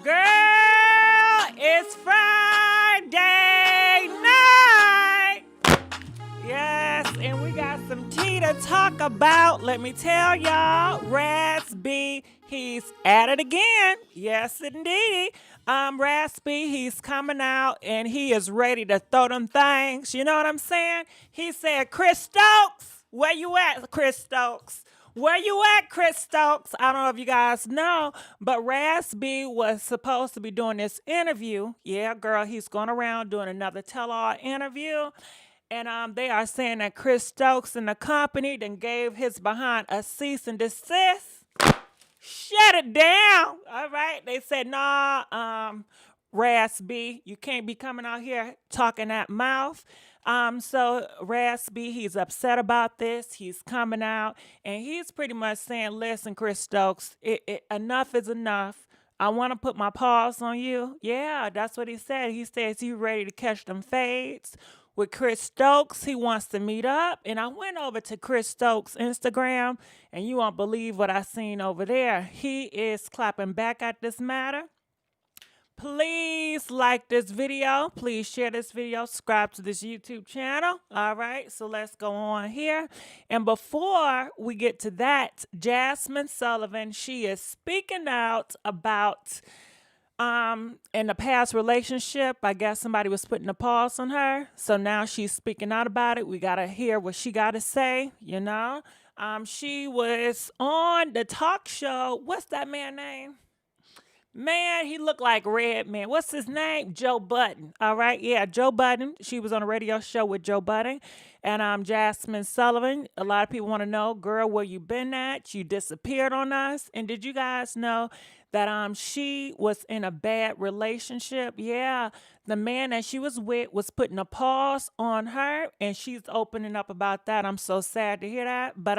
Girl, it's Friday night. Yes, and we got some tea to talk about. Let me tell y'all, Raspy, he's at it again. Yes, indeed. Raspy, he's coming out and he is ready to throw them things. You know what I'm saying? He said, Chris Stokes, where you at, Chris Stokes? Where you at, Chris Stokes? I don't know if you guys know, but Raspy was supposed to be doing this interview. Yeah, girl, he's going around doing another tell-all interview. And they are saying that Chris Stokes and the company then gave his behind a cease and desist. Shut it down. All right. They said, nah, Raspy, you can't be coming out here talking that mouth. So Raspy, he's upset about this. He's coming out and he's pretty much saying, listen, Chris Stokes, enough is enough. I want to put my paws on you. Yeah, that's what he said. He says he's ready to catch them fades. With Chris Stokes, he wants to meet up. And I went over to Chris Stokes' Instagram, and you won't believe what I seen over there. He is clapping back at this matter. Please like this video. Please share this video. Subscribe to this YouTube channel. All right, so let's go on here. And before we get to that, Jazmine Sullivan, she is speaking out about in the past relationship. I guess somebody was putting a pause on her. So now she's speaking out about it. We got to hear what she got to say, you know. She was on the talk show. What's that man's name? Man, he looked like Red Man. What's his name? Joe Budden. All right. Yeah, Joe Budden. She was on a radio show with Joe Budden. And Jazmine Sullivan. A lot of people want to know, girl, where you been at? You disappeared on us. And did you guys know that she was in a bad relationship? Yeah. The man that she was with was putting a pause on her. And she's opening up about that. I'm so sad to hear that. But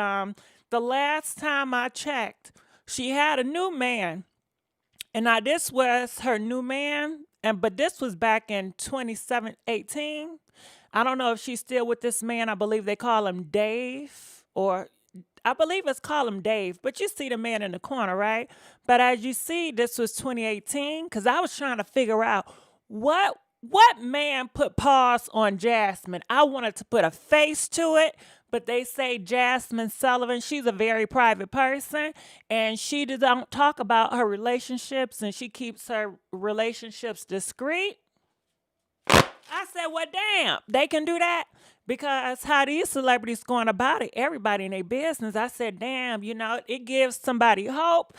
the last time I checked, she had a new man. And now this was her new man, but this was back in 2018. I don't know if she's still with this man. I believe they call him Dave, or I believe it's called him Dave. But you see the man in the corner, right? But as you see, this was 2018, because I was trying to figure out what man put pause on Jazmine. I wanted to put a face to it. But they say Jazmine Sullivan, she's a very private person, and she don't talk about her relationships, and she keeps her relationships discreet. I said, well, damn, they can do that? Because how these celebrities going about it, everybody in their business. I said, damn, you know, it gives somebody hope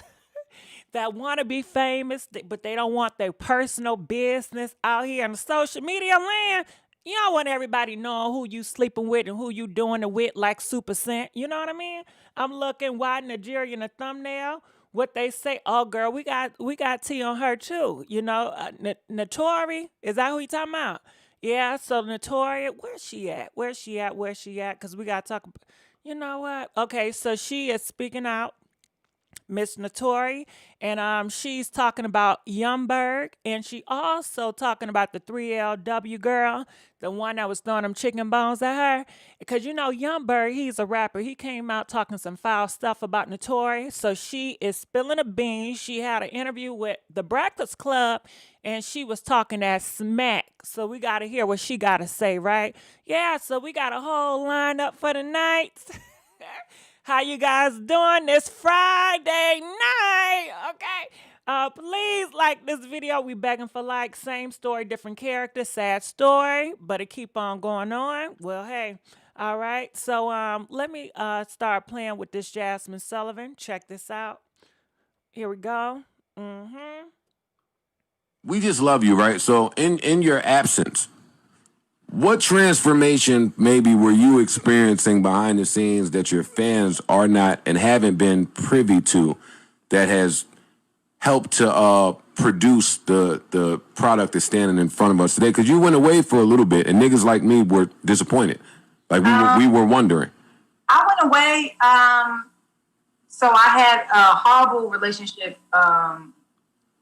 that want to be famous, but they don't want their personal business out here in the social media land. You don't want everybody knowing who you sleeping with and who you doing it with like Super Scent. You know what I mean? I'm looking why Nigeria in the thumbnail. What they say, oh girl, we got tea on her too. You know, Natori, is that who you talking about? Yeah, so Natori, where's she at? Where's she at? Because we got to talk about, you know what? Okay, so she is speaking out. Miss Natori, and she's talking about Berg, and she also talking about the 3LW girl, the one that was throwing them chicken bones at her. Because you know Berg, he's a rapper. He came out talking some foul stuff about Natori, so she is spilling a bean. She had an interview with the Breakfast Club, and she was talking that smack. So we got to hear what she got to say, right? Yeah, so we got a whole lineup for the night. How you guys doing this Friday night? Okay. Please like this video. We begging for likes. Same story, different character. Sad story, but it keep on going on. Well, hey. All right. So let me start playing with this Jazmine Sullivan. Check this out. Here we go. We just love you, right? So in your absence, what transformation maybe were you experiencing behind the scenes that your fans are not and haven't been privy to that has helped to produce the product that's standing in front of us today? Because you went away for a little bit and niggas like me were disappointed. Like we were wondering. I went away. So I had a horrible relationship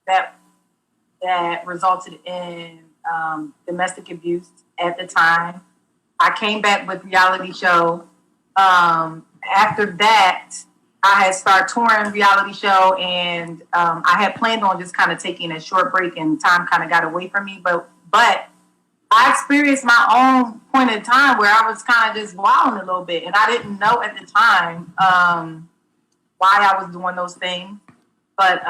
that resulted in domestic abuse at the time. I came back with reality show. After that, I had started touring reality show, and I had planned on just kind of taking a short break, and time kind of got away from me. But I experienced my own point in time where I was kind of just wilding a little bit, and I didn't know at the time why I was doing those things. But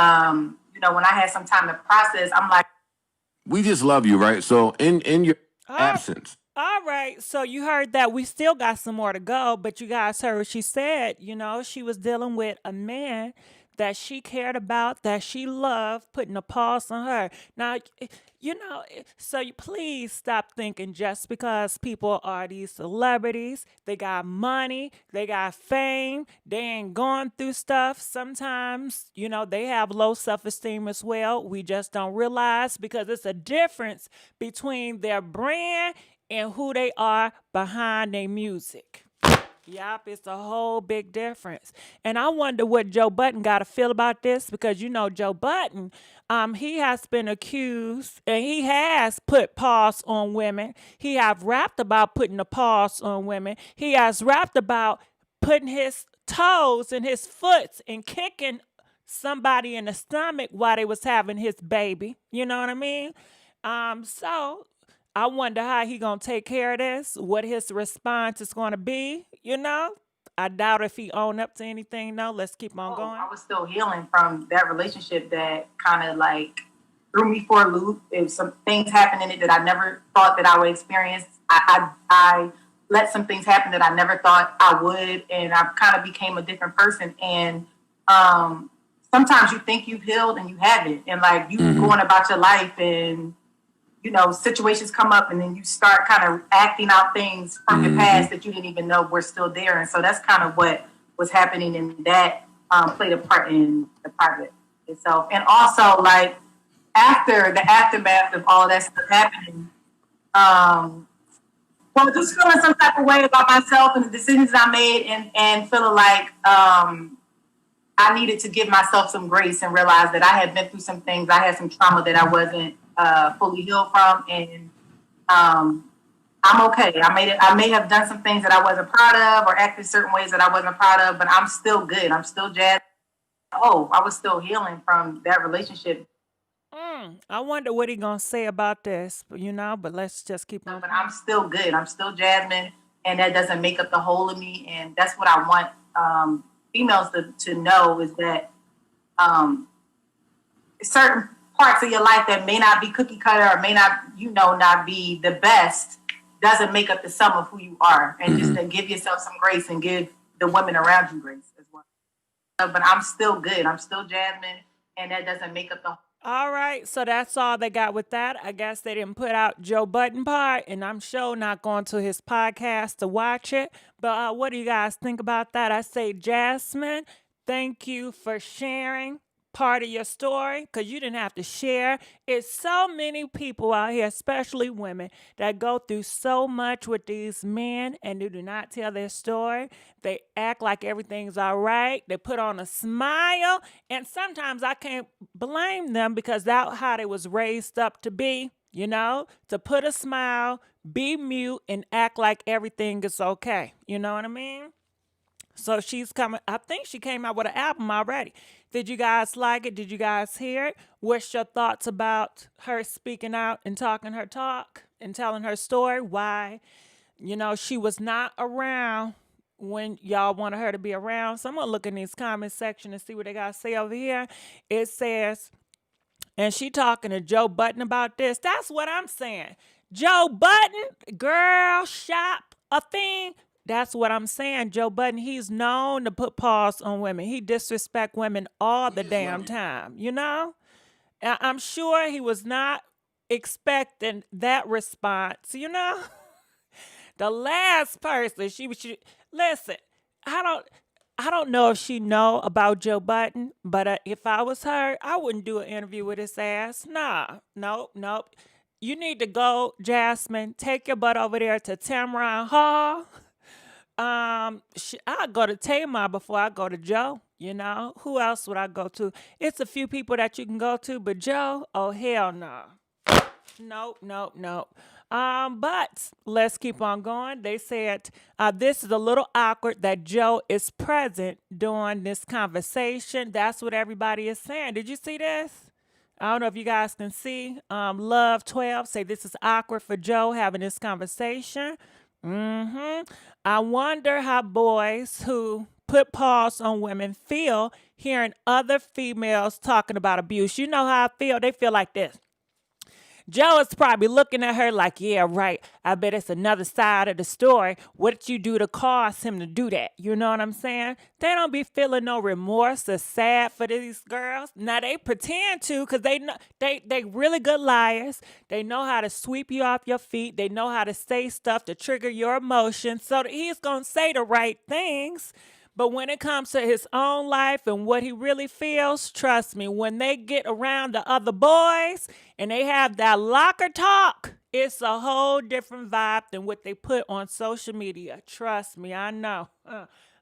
you know, when I had some time to process, I'm like, we just love you, right? So in your absence. All right, so you heard that. We still got some more to go, but you guys heard what she said. You know, she was dealing with a man that she cared about, that she loved, putting a pause on her. Now, you know, so you please stop thinking just because people are these celebrities, they got money, they got fame, they ain't going through stuff. Sometimes, you know, they have low self esteem as well. We just don't realize because it's a difference between their brand and who they are behind their music. Yup, it's a whole big difference. And I wonder what Joe Budden got to feel about this because you know Joe Budden, he has been accused and he has put pause on women. He have rapped about putting a pause on women. He has rapped about putting his toes and his foot and kicking somebody in the stomach while they was having his baby. You know what I mean? So I wonder how he gonna take care of this, what his response is gonna be, you know? I doubt if he own up to anything. No, let's keep on going. I was still healing from that relationship that kind of like threw me for a loop. If some things happened in it that I never thought that I would experience, I let some things happen that I never thought I would, and I kind of became a different person. And sometimes you think you've healed and you haven't, and like you going about your life and you know, situations come up and then you start kind of acting out things from your past that you didn't even know were still there. And so that's kind of what was happening, and that played a part in the project itself. And also, like, after the aftermath of all that stuff happening, well, just feeling some type of way about myself and the decisions I made, and feeling like I needed to give myself some grace and realize that I had been through some things. I had some trauma that I wasn't fully healed from, and I'm okay. I may have done some things that I wasn't proud of or acted certain ways that I wasn't proud of, but I'm still good. I'm still jazzed. Oh, I was still healing from that relationship. I wonder what he gonna say about this, you know, but let's just keep on. But I'm still good. I'm still Jazmine, and that doesn't make up the whole of me. And that's what I want females to know, is that certain parts of your life that may not be cookie cutter or may not, you know, not be the best, doesn't make up the sum of who you are. And just to give yourself some grace and give the women around you grace as well. But I'm still good. I'm still Jazmine, and that doesn't make up the. All right, so that's all they got with that. I guess they didn't put out Joe Budden part, and I'm sure not going to his podcast to watch it. But what do you guys think about that? I say, Jazmine, thank you for sharing part of your story, because you didn't have to share. It's so many people out here, especially women, that go through so much with these men and they do not tell their story. They act like everything's all right. They put on a smile, and sometimes I can't blame them because that's how they was raised up to be, you know, to put a smile, be mute, and act like everything is okay. You know what I mean? So she's coming. I think she came out with an album already. Did you guys like it? Did you guys hear it? What's your thoughts about her speaking out and talking her talk and telling her story? Why, you know, she was not around when y'all wanted her to be around. So I'm going to look in these comment section and see what they got to say over here. It says, and she talking to Joe Budden about this. That's what I'm saying. Joe Budden, girl, shop, a thing. That's what I'm saying. Joe Budden, he's known to put pause on women. He disrespect women all the damn time, you know? And I'm sure he was not expecting that response, you know? The last person she listen, I don't know if she know about Joe Budden, but if I was her, I wouldn't do an interview with his ass. Nah, nope. You need to go, Jazmine, take your butt over there to Tamron Hall. I go to Tamar before I go to Joe. You know, who else would I go to? It's a few people that you can go to, but Joe, oh hell no, nope. But let's keep on going. They said this is a little awkward that Joe is present during this conversation. That's what everybody is saying. Did you see this? I don't know if you guys can see. Love 12 say this is awkward for Joe having this conversation. I wonder how boys who put paws on women feel hearing other females talking about abuse. You know how I feel? They feel like this. Joe is probably looking at her like, yeah, right. I bet it's another side of the story. What did you do to cause him to do that? You know what I'm saying? They don't be feeling no remorse or sad for these girls. Now they pretend to because they know they really good liars. They know how to sweep you off your feet. They know how to say stuff to trigger your emotions so that he's gonna say the right things. But when it comes to his own life and what he really feels, trust me, when they get around the other boys and they have that locker talk, it's a whole different vibe than what they put on social media. Trust me, I know.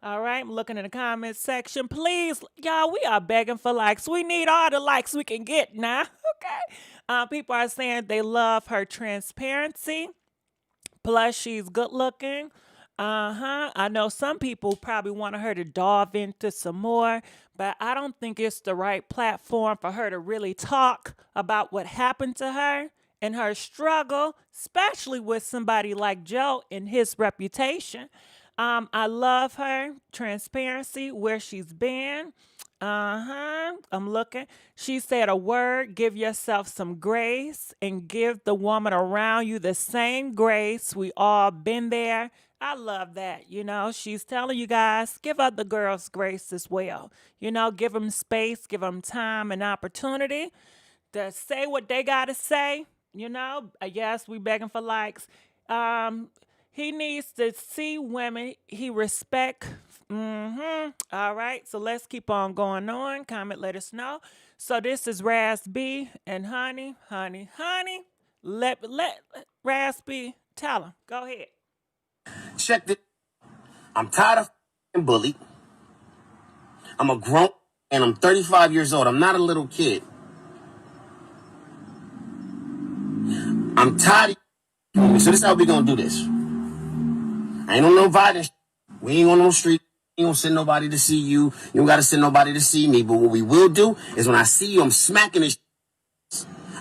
All right, I'm looking in the comments section. Please, y'all, we are begging for likes. We need all the likes we can get now. Okay. People are saying they love her transparency. Plus, she's good looking. I know some people probably wanted her to dive into some more, but I don't think it's the right platform for her to really talk about what happened to her and her struggle, especially with somebody like Joe and his reputation. I love her transparency, where she's been. I'm looking. She said a word, give yourself some grace and give the woman around you the same grace. We all been there. I love that. You know, she's telling you guys, give other girls grace as well. You know, give them space, give them time and opportunity to say what they got to say. You know, yes, we begging for likes. He needs to see women he respect. All right, so let's keep on going on. Comment, let us know. So this is Raz B and Honey. Let Raz B tell him. Go ahead. Check this. I'm tired of being bullied. I'm a grown and I'm 35 years old. I'm not a little kid. I'm tired of so this is how we gonna do this. I ain't on no violence. We ain't on no street. You ain't gonna send nobody to see you. You don't gotta send nobody to see me. But what we will do is when I see you, I'm smacking this.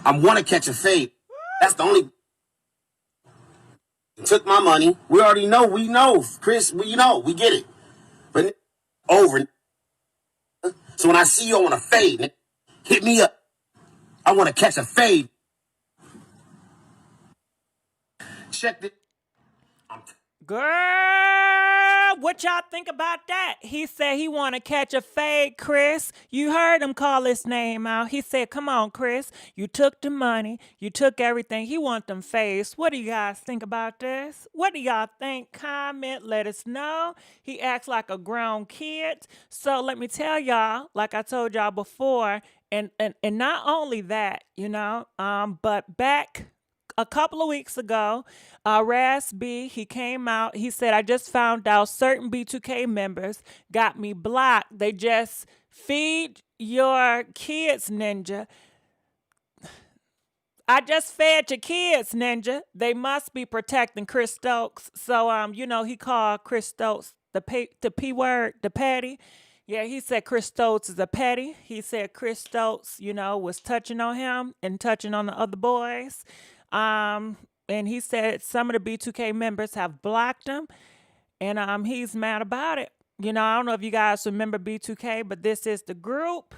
I wanna catch a fade. That's the only. Took my money. We already know. We know, Chris. We get it. But over. So when I see you, I want to fade. Hit me up. I want to catch a fade. Check this. Girl, what y'all think about that? He said he want to catch a fade, Chris. You heard him call his name out. He said, come on, Chris. You took the money. You took everything. He want them fades. What do you guys think about this? What do y'all think? Comment, let us know. He acts like a grown kid. So let me tell y'all, like I told y'all before, and not only that, you know, but back a couple of weeks ago, Raz B, he came out. He said, I just found out certain B2K members got me blocked. They just feed your kids, Ninja. I just fed your kids, Ninja. They must be protecting Chris Stokes. So, you know, he called Chris Stokes the P word, the petty. Yeah, he said Chris Stokes is a petty. He said Chris Stokes, you know, was touching on him and touching on the other boys. And he said some of the B2K members have blocked him, and he's mad about it. You know, I don't know if you guys remember B2K, but this is the group.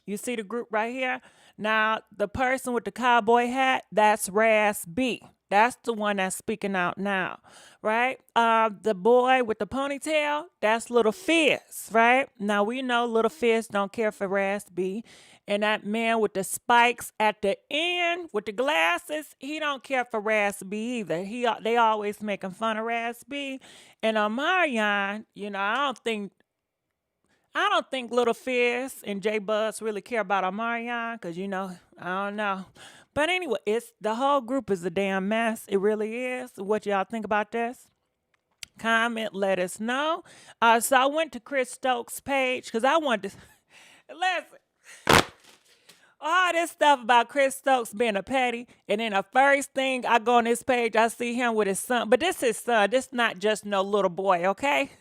You see the group right here? Now, the person with the cowboy hat, that's Raz B. That's the one that's speaking out now, right? The boy with the ponytail, that's Little Fizz, right? Now, we know Little Fizz don't care for Raz B. And that man with the spikes at the end with the glasses, he don't care for Raz B either. They always making fun of Raz B. And Omarion, you know, I don't think Little Fizz and J Buzz really care about Omarion, because, you know, I don't know. But anyway, the whole group is a damn mess. It really is. What y'all think about this? Comment, let us know. So I went to Chris Stokes' page because I wanted to listen. all this stuff about Chris Stokes being a petty, and then the first thing I go on this page, I see him with his son. But this is his son. This not just no little boy, okay?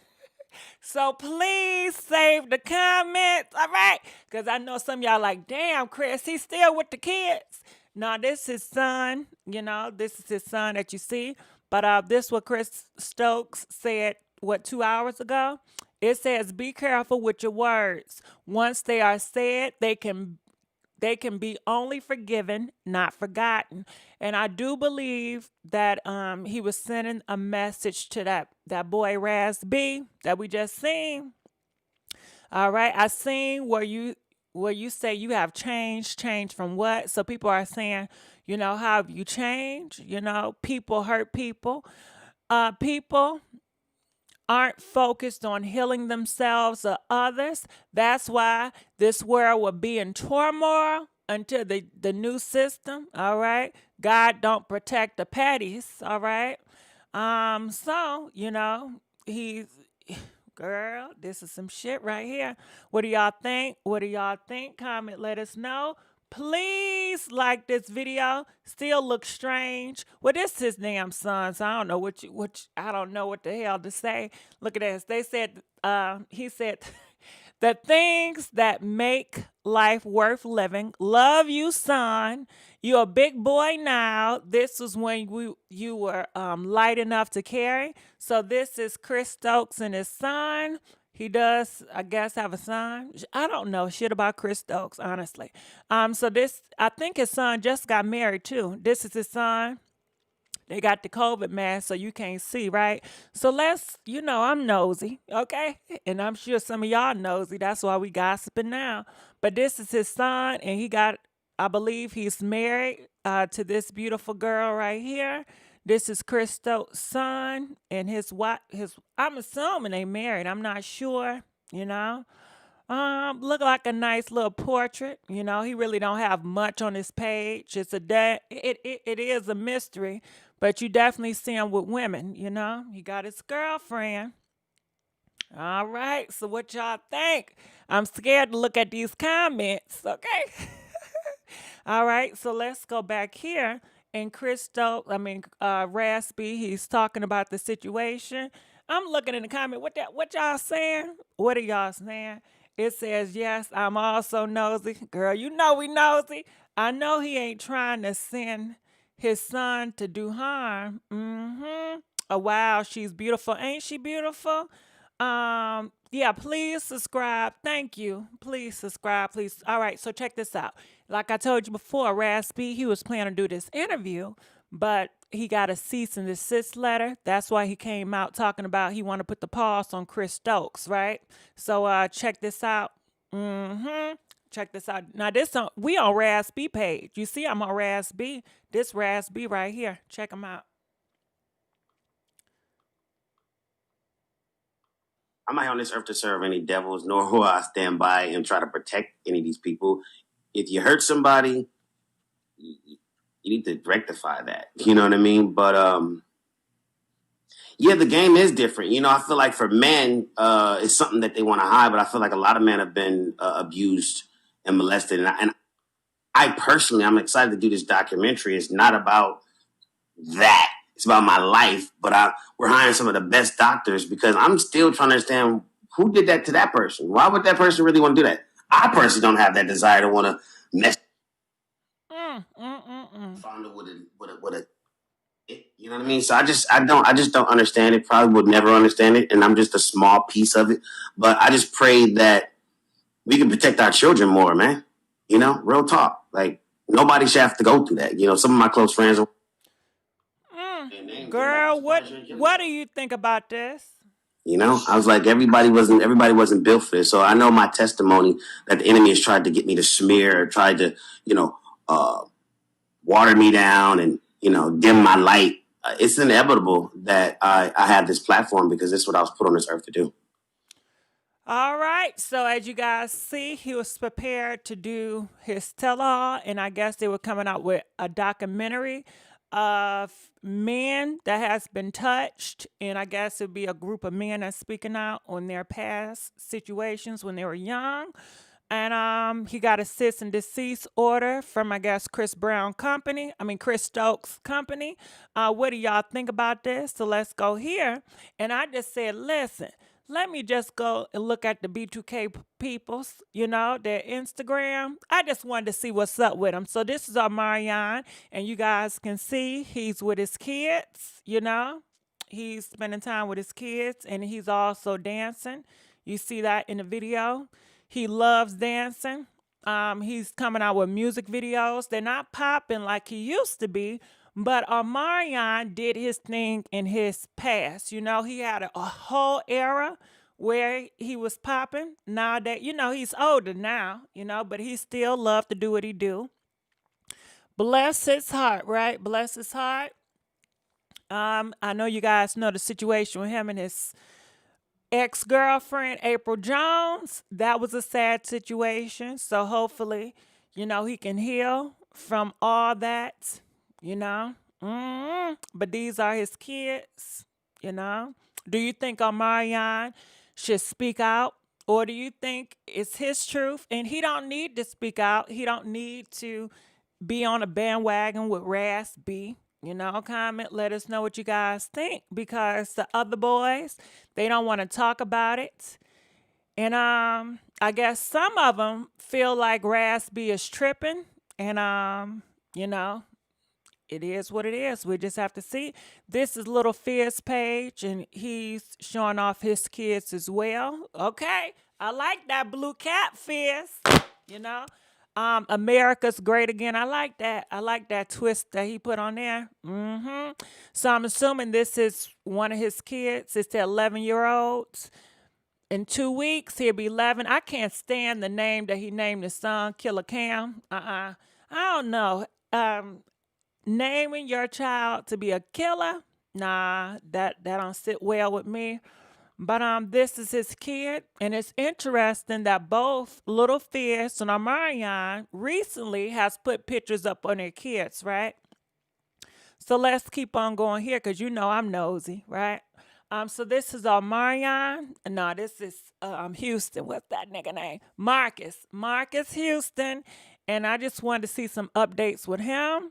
So please save the comments, all right? Because I know some of y'all like, damn, Chris, he's still with the kids. No, this is his son. You know, this is his son that you see. But this what Chris Stokes said, 2 hours ago? It says, be careful with your words. Once they are said, they can be only forgiven, not forgotten. And I do believe that he was sending a message to that boy Raz B that we just seen. All right, I seen where you say you have changed. Changed from what? So people are saying, how have you changed? People hurt people. People aren't focused on healing themselves or others. That's why this world will be in turmoil until the new system, all right? God don't protect the petties, all right? So, he's girl, this is some shit right here. What do y'all think? What do y'all think? Comment, let us know. Please like this video. Still looks strange. Well, this is his damn son, so I don't know I don't know what the hell to say. Look at this. They said, he said, the things that make life worth living. Love you, son. You're a big boy now. This was when you were light enough to carry. So this is Chris Stokes and his son. He does, I guess, have a son. I don't know shit about Chris Stokes, honestly. So this, I think his son just got married too. This is his son. They got the COVID mask, so you can't see, right? So I'm nosy, okay? And I'm sure some of y'all nosy. That's why we gossiping now. But this is his son, and I believe he's married to this beautiful girl right here. This is Chris Stokes' son and his wife. I'm assuming they married. I'm not sure, Look like a nice little portrait. He really don't have much on his page. It is a mystery, but you definitely see him with women. He got his girlfriend. All right. So what y'all think? I'm scared to look at these comments. Okay. All right. So let's go back here. And Raspy, he's talking about the situation. I'm looking in the comment. What y'all saying? What are y'all saying? It says, yes, I'm also nosy. Girl, we nosy. I know he ain't trying to send his son to do harm. Mm-hmm. Oh, wow, she's beautiful. Ain't she beautiful? Yeah, please subscribe. Thank you. Please subscribe, please. All right, so check this out. Like I told you before, Raspy, he was planning to do this interview, but he got a cease and desist letter. That's why he came out talking about he want to put the pause on Chris Stokes, right? So check this out. Check this out. Now we on Raspy page. You see I'm on Raspy. This Raspy right here. Check him out. I'm not here on this earth to serve any devils, nor will I stand by and try to protect any of these people. If you hurt somebody, you need to rectify that. You know what I mean? But yeah, the game is different. I feel like for men, it's something that they want to hide, but I feel like a lot of men have been abused and molested. And I personally, I'm excited to do this documentary. It's not about that. It's about my life, but we're hiring some of the best doctors because I'm still trying to understand who did that to that person. Why would that person really want to do that? I personally don't have that desire to want to mess. Found it with a, you know what I mean? So I just don't understand it. Probably would never understand it, and I'm just a small piece of it. But I just pray that we can protect our children more, man. Real talk. Like nobody should have to go through that. Some of my close friends. Girl, what do you think about this? I was like, everybody wasn't built for this. So I know my testimony that the enemy has tried to get me to smear, or tried to, water me down and, dim my light. It's inevitable that I have this platform because this is what I was put on this earth to do. All right. So as you guys see, he was prepared to do his tell-all, and I guess they were coming out with a documentary of men that has been touched, and I guess it'd be a group of men that's speaking out on their past situations when they were young. And he got a cease and desist order from, I guess, Chris Stokes company. What do y'all think about this? So let's go here. And I just said, listen, let me just go and look at the B2K peoples, their Instagram. I just wanted to see what's up with them. So this is Omarion, and you guys can see he's with his kids, He's spending time with his kids, and he's also dancing. You see that in the video. He loves dancing. He's coming out with music videos. They're not popping like he used to be, but Omarion did his thing in his past. He had a whole era where he was popping. Now that, he's older now, but he still loved to do what he do. Bless his heart, right? Bless his heart. I know you guys know the situation with him and his ex-girlfriend, April Jones. That was a sad situation. So hopefully, he can heal from all that, But these are his kids, Do you think Omarion should speak out? Or do you think it's his truth and he don't need to speak out? He don't need to be on a bandwagon with Ras B. Comment, let us know what you guys think, because the other boys, they don't want to talk about it. And I guess some of them feel like Ras B is tripping, and it is what it is. We just have to see. This is Little Fizz page, and he's showing off his kids as well. Okay, I like that blue cap, Fizz. America's Great Again. I like that. I like that twist that he put on there. So I'm assuming this is one of his kids. It's the 11-year-olds. In 2 weeks, he'll be 11. I can't stand the name that he named his son, Killer Cam. I don't know. Naming your child to be a killer, nah, that don't sit well with me. But this is his kid, and it's interesting that both Little Fizz and Omarion recently has put pictures up on their kids, right? So let's keep on going here, because I'm nosy, right? So this is Omarion. No, this is Houston. What's that nigga name? Marcus Houston. And I just wanted to see some updates with him.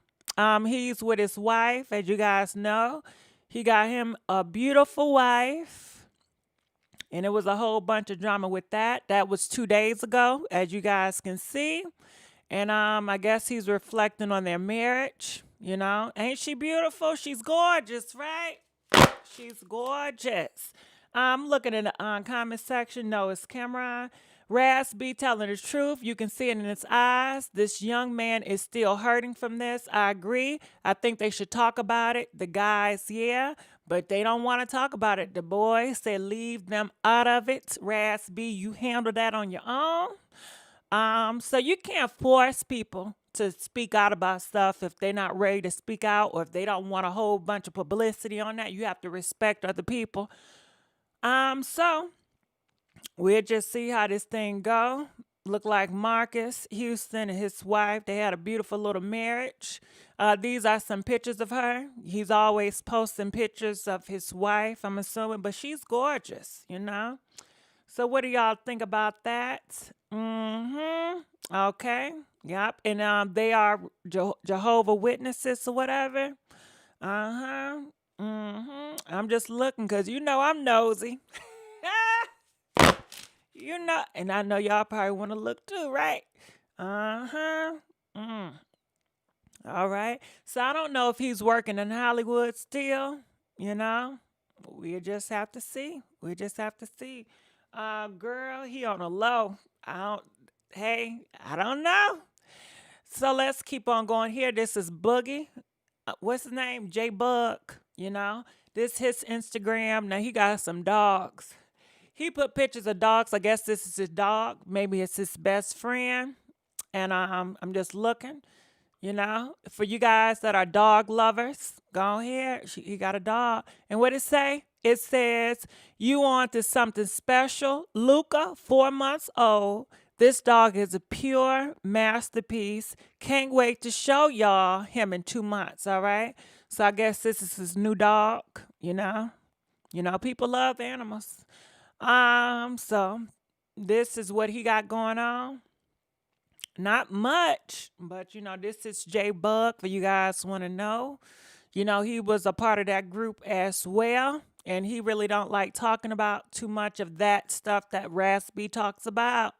He's with his wife, as you guys know. He got him a beautiful wife. And it was a whole bunch of drama with that. That was 2 days ago, as you guys can see. And I guess he's reflecting on their marriage. Ain't she beautiful? She's gorgeous, right? She's gorgeous. I'm looking in the comment section. No, it's Cameron. Ras B telling the truth. You can see it in his eyes. This young man is still hurting from this. I agree. I think they should talk about it. The guys, yeah, but they don't want to talk about it. The boys say leave them out of it. Ras B, you handle that on your own. So you can't force people to speak out about stuff if they're not ready to speak out, or if they don't want a whole bunch of publicity on that. You have to respect other people. So we'll just see how this thing go. Look like Marcus Houston and his wife, they had a beautiful little marriage. These are some pictures of her. He's always posting pictures of his wife, I'm assuming, but she's gorgeous, So what do y'all think about that? Okay. Yep. And they are Jehovah Witnesses or whatever. I'm just looking because I'm nosy. And I know y'all probably want to look too, right? All right. So I don't know if he's working in Hollywood still, We'll just have to see. Girl, he on a low. I don't know. So let's keep on going here. This is Boogie. What's his name? J Bug, This his Instagram. Now he got some dogs. He put pictures of dogs. I guess this is his dog. Maybe it's his best friend. And I'm just looking, For you guys that are dog lovers, go ahead. He got a dog. And what it say? It says, you on to something special. Luca, 4 months old. This dog is a pure masterpiece. Can't wait to show y'all him in 2 months, all right? So I guess this is his new dog, People love animals. So this is what he got going on. Not much, but this is J Bug for you guys want to know. He was a part of that group as well, and he really don't like talking about too much of that stuff that Raspy talks about.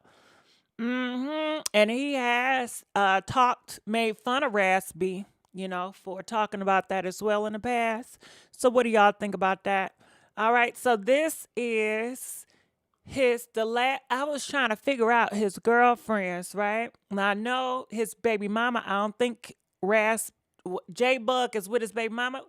And he has made fun of Raspy, for talking about that as well in the past. So what do y'all think about that? All right, so this is I was trying to figure out his girlfriends, right? Now I know his baby mama. I don't think J Bug is with his baby mama,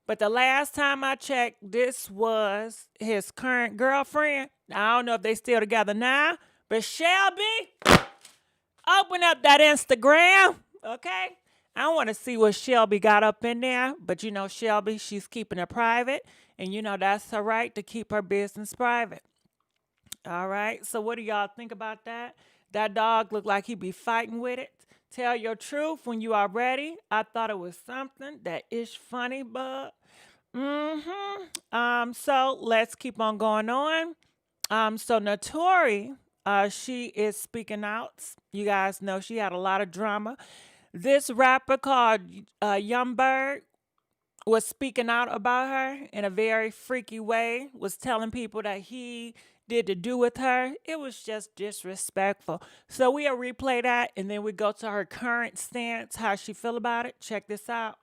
but the last time I checked, this was his current girlfriend. I don't know if they still together now, but Shelby, open up that Instagram, okay? I want to see what Shelby got up in there, but Shelby, she's keeping it private, and that's her right to keep her business private. All right. So what do y'all think about that? That dog looked like he be fighting with it. Tell your truth when you are ready. I thought it was something that is funny, but so let's keep on going on. So Natori, she is speaking out. You guys know she had a lot of drama. This rapper called Young Berg was speaking out about her in a very freaky way, was telling people that he did to do with her. It was just disrespectful. So we'll replay that, and then we go to her current stance, how she feel about it. Check this out.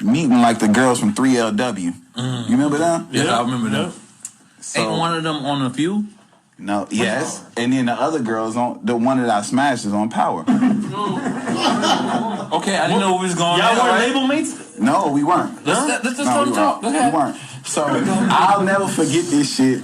Meeting like the girls from 3LW. You remember them? Yeah, I remember them. So, Ain't one of them on a few? No, yes. And then the other girls on the one that I smashed is on Power. Okay, I didn't know we was going Y'all there, weren't right? label mates? No, we weren't. Let's just No, let we them talk. weren't. Go ahead. We weren't. So I'll never forget this shit.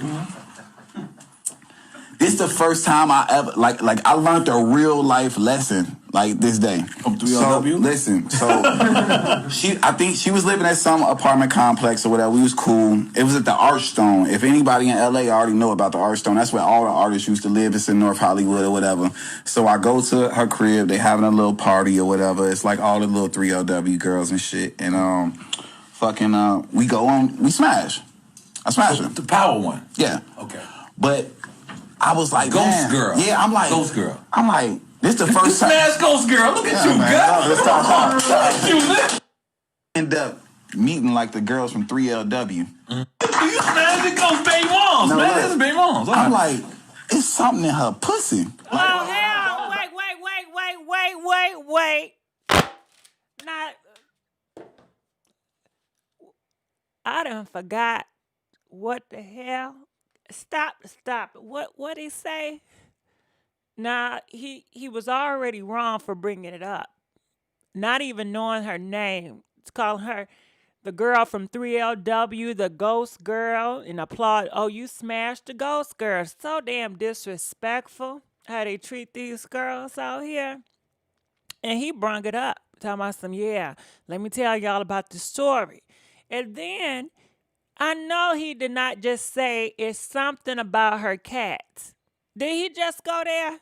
This the first time I ever like I learned a real life lesson like this day. From 3LW? So listen, I think she was living at some apartment complex or whatever. We was cool. It was at the Archstone. If anybody in LA already know about the Archstone, that's where all the artists used to live. It's in North Hollywood or whatever. So I go to her crib. They having a little party or whatever. It's like all the little 3LW girls and shit. And we go on. We smash. I smash her. The Power one. Yeah. Okay. But I was like, Ghost man. Girl. Yeah, I'm like Ghost Girl. I'm like, this the first time. Smash Ghost Girl. Look at you, man. girl. Let's stop. Look at you, man. End up meeting like the girls from 3LW. You smashed the Ghost Baby Moms, No, man. look. This is Baby Moms. I'm like, it's something in her pussy. Oh, hell. Wait. Not. I done forgot what the hell. Stop. What he say? Nah, he was already wrong for bringing it up. Not even knowing her name. It's calling her the girl from 3LW, the ghost girl, and applaud. Oh, you smashed the ghost girl. So damn disrespectful how they treat these girls out here. And he brung it up, talking about some, yeah, let me tell y'all about the story. And then I know he did not just say it's something about her cat. Did he just go there?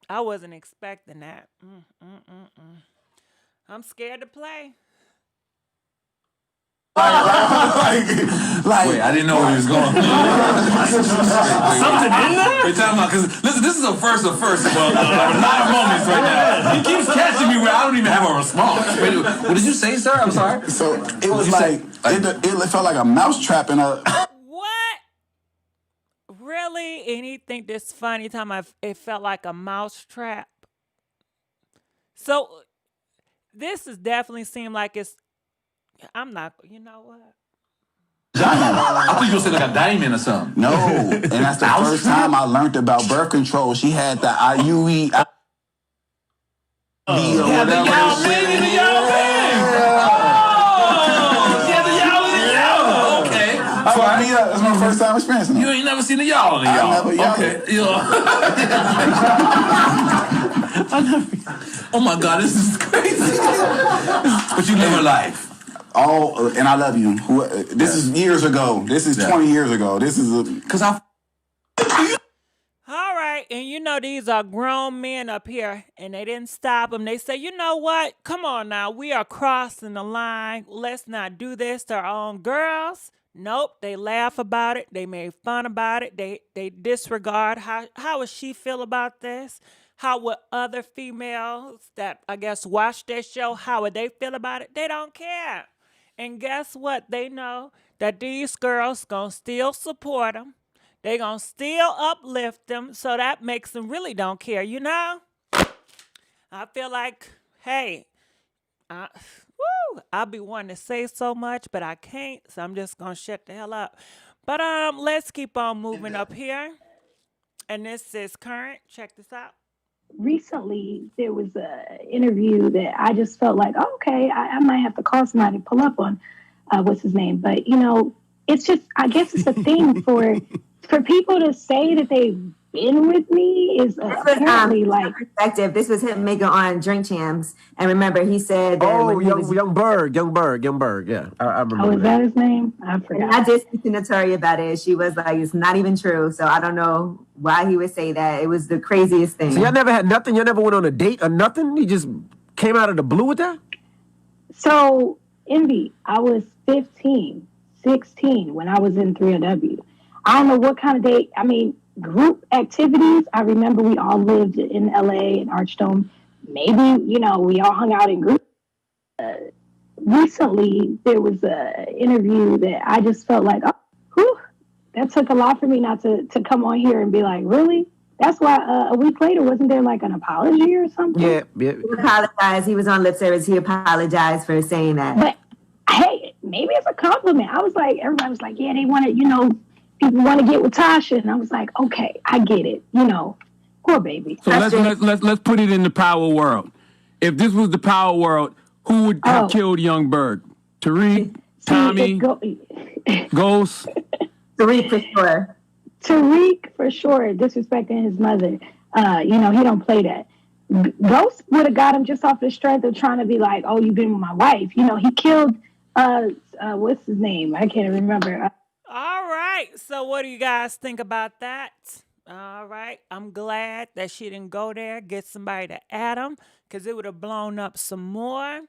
I wasn't expecting that. I'm scared to play. Like, Wait, I didn't know where he was going. Something in there? Wait, time out, because listen, this is a first of a lot of moments right now. He keeps catching me where I don't even have a response. Wait, what did you say, sir? I'm sorry. So it was like, it felt like a mouse trap in her. What? Really? And he think this funny time it felt like a mouse trap. So this is definitely seemed like it's. I'm not. You know what? I thought you were going to say like a diamond or something. No, and that's the first time I learned about birth control. She had the IUE. Yeah, the y'all baby, the y'all baby. Oh, yeah, the y'all and the y'all. Okay. All right. That's my first time experiencing it. You ain't never seen the y'all and the y'all. I never y'all. Okay. Oh my God, this is crazy. But you live a life. Oh, and I love you. This is years ago. This is 20 years ago. This is because I. All right, and these are grown men up here, and they didn't stop them. They say, you know what? Come on now, we are crossing the line. Let's not do this to our own girls. Nope, they laugh about it. They made fun about it. They disregard how would she feel about this? How would other females that I guess watch their show, how would they feel about it? They don't care. And guess what? They know that these girls gonna still support them. They gonna still uplift them. So that makes them really don't care, you know? I feel like, hey, I'll be wanting to say so much, but I can't, so I'm just gonna shut the hell up. But let's keep on moving up here. And this is current. Check this out. Recently there was a interview that I just felt like, oh, okay, I might have to call somebody to pull up on what's his name. But you know, it's just, I guess it's a thing for people to say that they've been with me is apparently like perspective. This was him making on Drink Champs, and remember he said that young Berg. Yeah, I remember. Oh, is that his name? I forgot. I did speak to Natori about it. She was like, "It's not even true." So I don't know why he would say that. It was the craziest thing. So y'all never had nothing. You never went on a date or nothing. You just came out of the blue with that. So Envy, I was 15, 16 when I was in 3LW. I don't know what kind of date. I mean, group activities. I remember we all lived in LA and Archdome. Maybe, you know, we all hung out in groups. Recently, there was an interview that I just felt like, oh, whew, that took a lot for me not to come on here and be like, really? That's why a week later, wasn't there like an apology or something? Yeah. He apologized. He was on lip service. He apologized for saying that. But hey, maybe it's a compliment. I was like, everybody was like, yeah, they want to, you know, people want to get with Tasha, and I was like, okay, I get it. You know, poor baby. So let's put it in the power world. If this was the power world, who would have killed young Berg? Tariq, Tommy, Ghost. Tariq for sure. Tariq for sure, disrespecting his mother. You know, he don't play that. Ghost would have got him just off the strength of trying to be like, oh, you've been with my wife. You know, he killed what's his name? I can't remember. All right. So what do you guys think about that? All right. I'm glad that she didn't go there, get somebody to add him, because it would have blown up some more.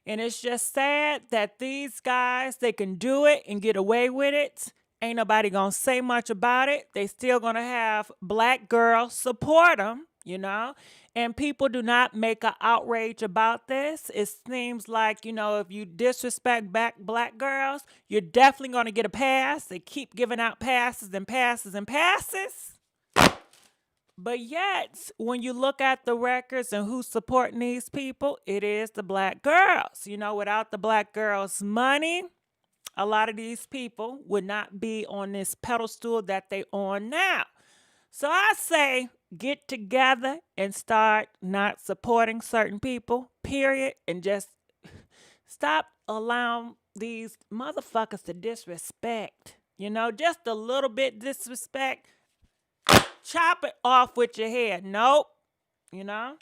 And it's just sad that these guys, they can do it and get away with it. Ain't nobody gonna say much about it. They still gonna have black girls support them, you know? And people do not make an outrage about this. It seems like, you know, if you disrespect black girls, you're definitely going to get a pass. They keep giving out passes and passes and passes. But yet, when you look at the records and who's supporting these people, it is the black girls. You know, without the black girls' money, a lot of these people would not be on this pedestal that they on now. So I say, get together and start not supporting certain people, period, and just stop allowing these motherfuckers to disrespect. You know, just a little bit disrespect, chop it off with your head. Nope, you know,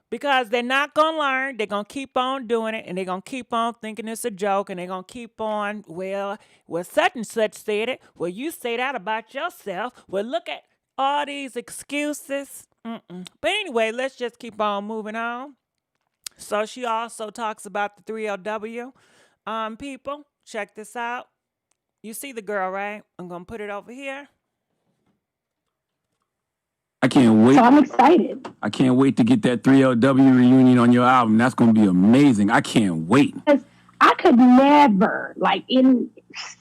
because they're not going to learn. They're going to keep on doing it, and they're going to keep on thinking it's a joke, and they're going to keep on, well, such and such said it. Well, you say that about yourself. Well, look at all these excuses. But anyway, let's just keep on moving on. So she also talks about the 3LW people. Check this out. You see the girl, right? I'm going to put it over here. I can't wait. So I'm excited. I can't wait to get that 3LW reunion on your album. That's going to be amazing. I can't wait. I could never, like, in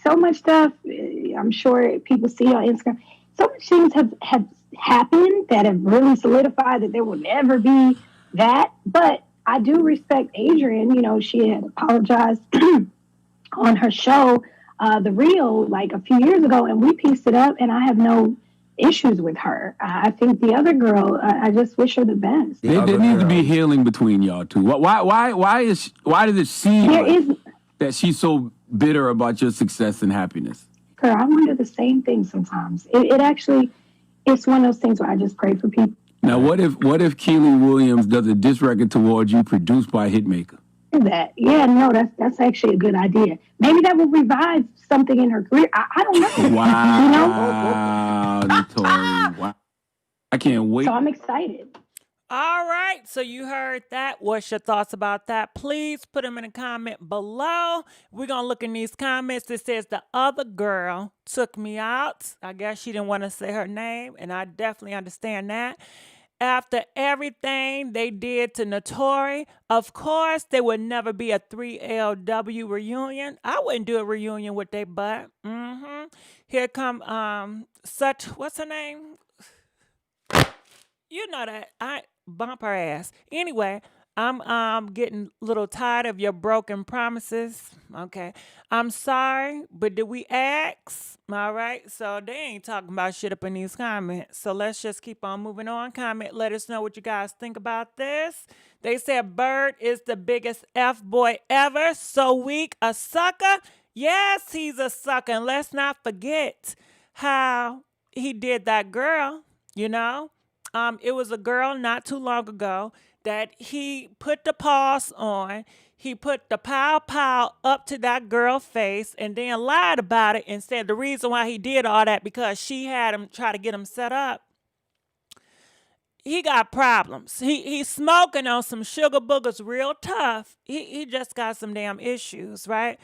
so much stuff, I'm sure people see on Instagram, so much things have happened that have really solidified that there will never be that. But I do respect Adrienne. You know, she had apologized on her show, The Real, like a few years ago, and we pieced it up, and I have no issues with her. I think the other girl, I just wish her the best. There needs to be healing between y'all two. Why does it seem that she's so bitter about your success and happiness? I wonder the same thing sometimes. It actually, it's one of those things where I just pray for people. Now, what if Keely Williams does a diss record towards you produced by Hitmaker? That's actually a good idea. Maybe that will revive something in her career. I don't know. Wow. You know? Natori. Wow. I can't wait. So I'm excited. All right, so you heard that. What's your thoughts about that? Please put them in a comment below. We're going to look in these comments. It says the other girl took me out. I guess she didn't want to say her name, and I definitely understand that. After everything they did to Natori, of course, there would never be a 3LW reunion. I wouldn't do a reunion with they butt. Here come what's her name? You know that I bump her ass. Anyway, I'm getting a little tired of your broken promises. Okay. I'm sorry, but did we ask? All right. So they ain't talking about shit up in these comments. So let's just keep on moving on. Comment, let us know what you guys think about this. They said Berg is the biggest F boy ever. So weak, a sucker. Yes, he's a sucker. And let's not forget how he did that girl, you know? It was a girl not too long ago that he put the paws on. He put the pow up to that girl's face and then lied about it and said the reason why he did all that because she had him try to get him set up. He got problems. He's smoking on some sugar boogers real tough. He just got some damn issues, right?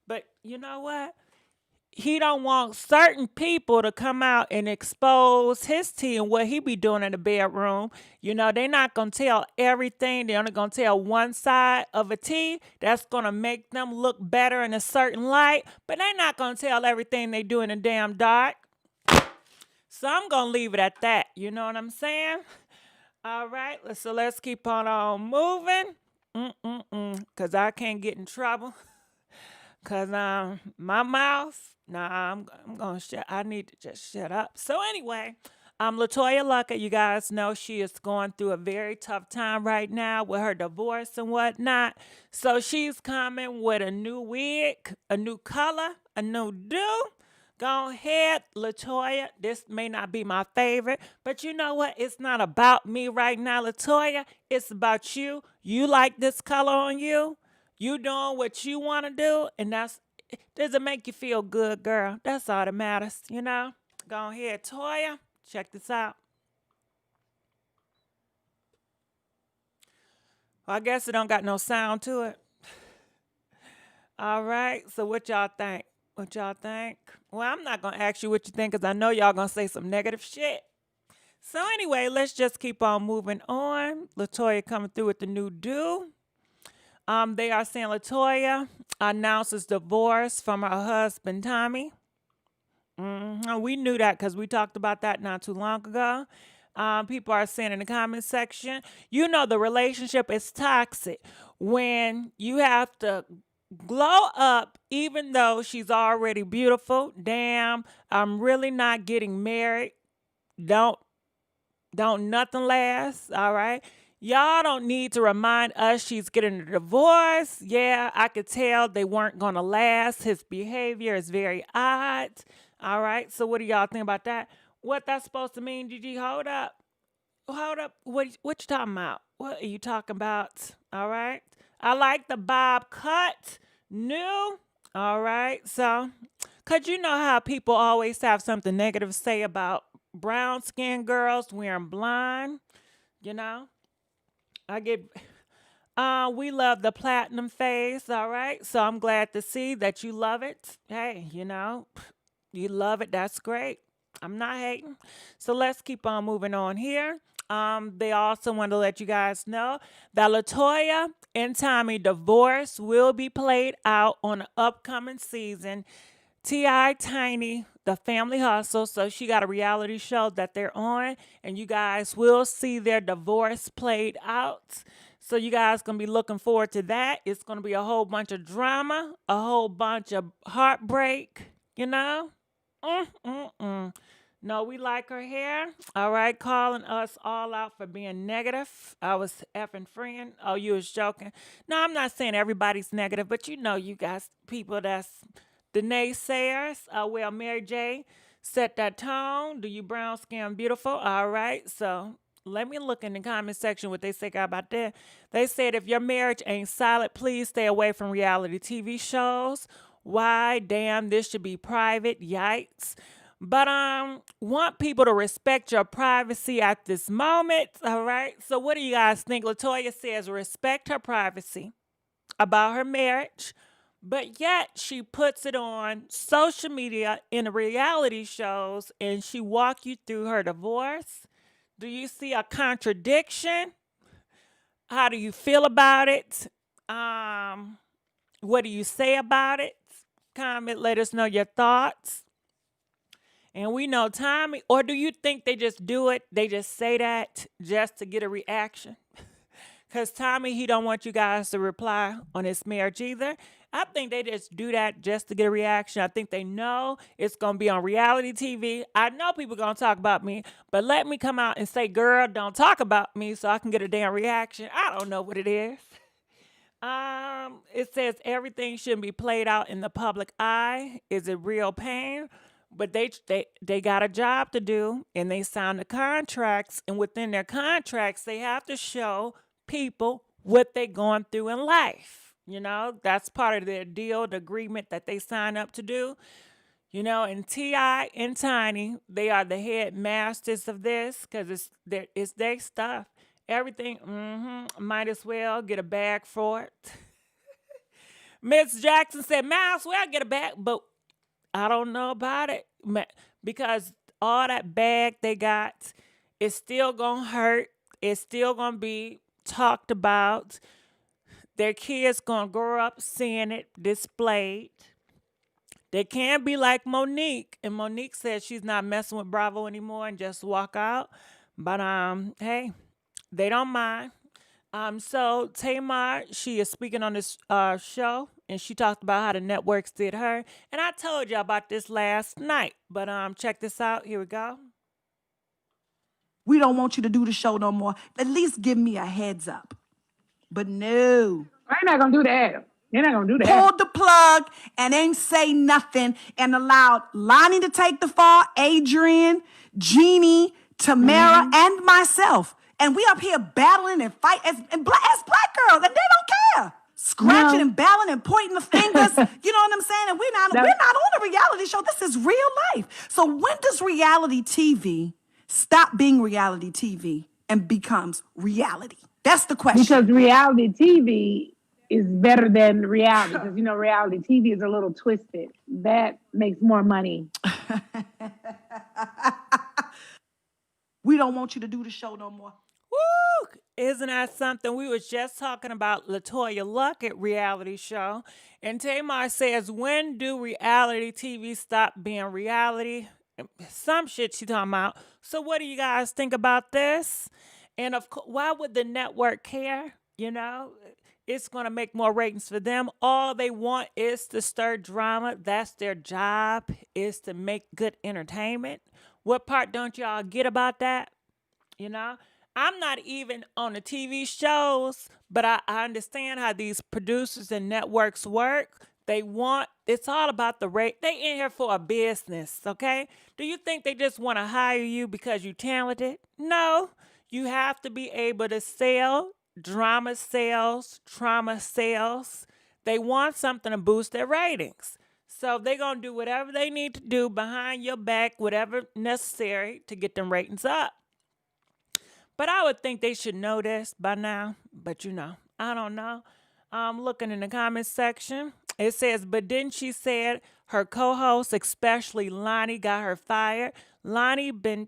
But you know what? He don't want certain people to come out and expose his tea and what he be doing in the bedroom. You know, they're not going to tell everything. They're only going to tell one side of a tea that's going to make them look better in a certain light. But they're not going to tell everything they do in the damn dark. So I'm going to leave it at that. You know what I'm saying? All right. So let's keep on moving. Because I can't get in trouble. Because my mouth, I'm going to shut. I need to just shut up. So anyway, LaToya Lucky, you guys know she is going through a very tough time right now with her divorce and whatnot. So she's coming with a new wig, a new color, a new do. Go ahead, LaToya. This may not be my favorite, but you know what? It's not about me right now, LaToya. It's about you. You like this color on you. You doing what you want to do, and does it make you feel good, girl? That's all that matters, you know? Go ahead, Toya. Check this out. Well, I guess it don't got no sound to it. All right, so what y'all think? What y'all think? Well, I'm not going to ask you what you think because I know y'all going to say some negative shit. So anyway, let's just keep on moving on. LaToya coming through with the new do. They are saying LaToya announces divorce from her husband, Tommy. We knew that because we talked about that not too long ago. People are saying in the comment section, you know the relationship is toxic when you have to glow up even though she's already beautiful. Damn, I'm really not getting married. Don't nothing last, all right? Y'all don't need to remind us she's getting a divorce. Yeah, I could tell they weren't going to last. His behavior is very odd. All right, so what do y'all think about that? What that's supposed to mean, Gigi? Hold up. Hold up. What you talking about? What are you talking about? All right. I like the bob cut. New. All right, so, because you know how people always have something negative to say about brown-skinned girls wearing blonde, you know? We love the platinum phase, all right? So I'm glad to see that you love it. Hey, you know, you love it. That's great. I'm not hating. So let's keep on moving on here. They also want to let you guys know that LaToya and Tommy divorce will be played out on the upcoming season. T.I. Tiny, the Family Hustle. So she got a reality show that they're on, and you guys will see their divorce played out. So you guys going to be looking forward to that. It's going to be a whole bunch of drama, a whole bunch of heartbreak, you know? No, we like her hair. All right, calling us all out for being negative. I was effing friend. Oh, you was joking. No, I'm not saying everybody's negative, but you know you guys, people that's the naysayers. Well, Mary J set that tone. Do you brown skin beautiful? All right, so let me look in the comment section what they say about that. They said if your marriage ain't solid, please stay away from reality TV shows. Why? Damn, this should be private. Yikes. But want people to respect your privacy at this moment. All right. So what do you guys think? LaToya says respect her privacy about her marriage, but yet she puts it on social media in reality shows and she walk you through her divorce. Do you see a contradiction? How do you feel about it? What do you say about it? Comment, let us know your thoughts. And we know Tommy, or do you think they just do it? They just say that just to get a reaction? Because Tommy, he don't want you guys to reply on his marriage either. I think they just do that just to get a reaction. I think they know it's going to be on reality TV. I know people going to talk about me, but let me come out and say, girl, don't talk about me so I can get a damn reaction. I don't know what it is. It says everything shouldn't be played out in the public eye. Is it real pain? But they got a job to do, and they signed the contracts, and within their contracts, they have to show people what they're going through in life. You know, that's part of their deal, the agreement that they sign up to do. You know, and T.I. and Tiny, they are the head masters of this because it's their stuff. Everything, might as well get a bag for it. Miss Jackson said, might as well get a bag, but I don't know about it because all that bag they got is still going to hurt. It's still going to be talked about. Their kids going to grow up seeing it displayed. They can't be like Monique. And Monique says she's not messing with Bravo anymore and just walk out. But, hey, they don't mind. So Tamar, she is speaking on this show, and she talked about how the networks did her. And I told y'all about this last night, but check this out. Here we go. We don't want you to do the show no more. At least give me a heads up. But no. I'm not going to do that. You're not going to do that. Pulled the plug and ain't say nothing and allowed Lonnie to take the fall, Adrian, Jeannie, Tamara, and myself. And we up here battling and fight as black girls, and they don't care. Scratching and battling and pointing the fingers. You know what I'm saying? And we're not on a reality show. This is real life. So when does reality TV stop being reality TV and becomes reality? That's the question. Because reality TV is better than reality. Because, you know, reality TV is a little twisted. That makes more money. We don't want you to do the show no more. Woo! Isn't that something? We was just talking about LaToya Lucky reality show. And Tamar says, when do reality TV stop being reality? Some shit she talking about. So what do you guys think about this? And of course, why would the network care? You know, it's going to make more ratings for them. All they want is to stir drama. That's their job, is to make good entertainment. What part don't y'all get about that? You know, I'm not even on the TV shows, but I understand how these producers and networks work. It's all about the rate. They in here for a business, okay? Do you think they just want to hire you because you're talented? No. You have to be able to sell. Drama sales, trauma sales. They want something to boost their ratings. So they're going to do whatever they need to do behind your back, whatever necessary to get them ratings up. But I would think they should know this by now. But you know, I don't know. I'm looking in the comments section. It says, but then she said her co-host, especially Lonnie, got her fired. Lonnie been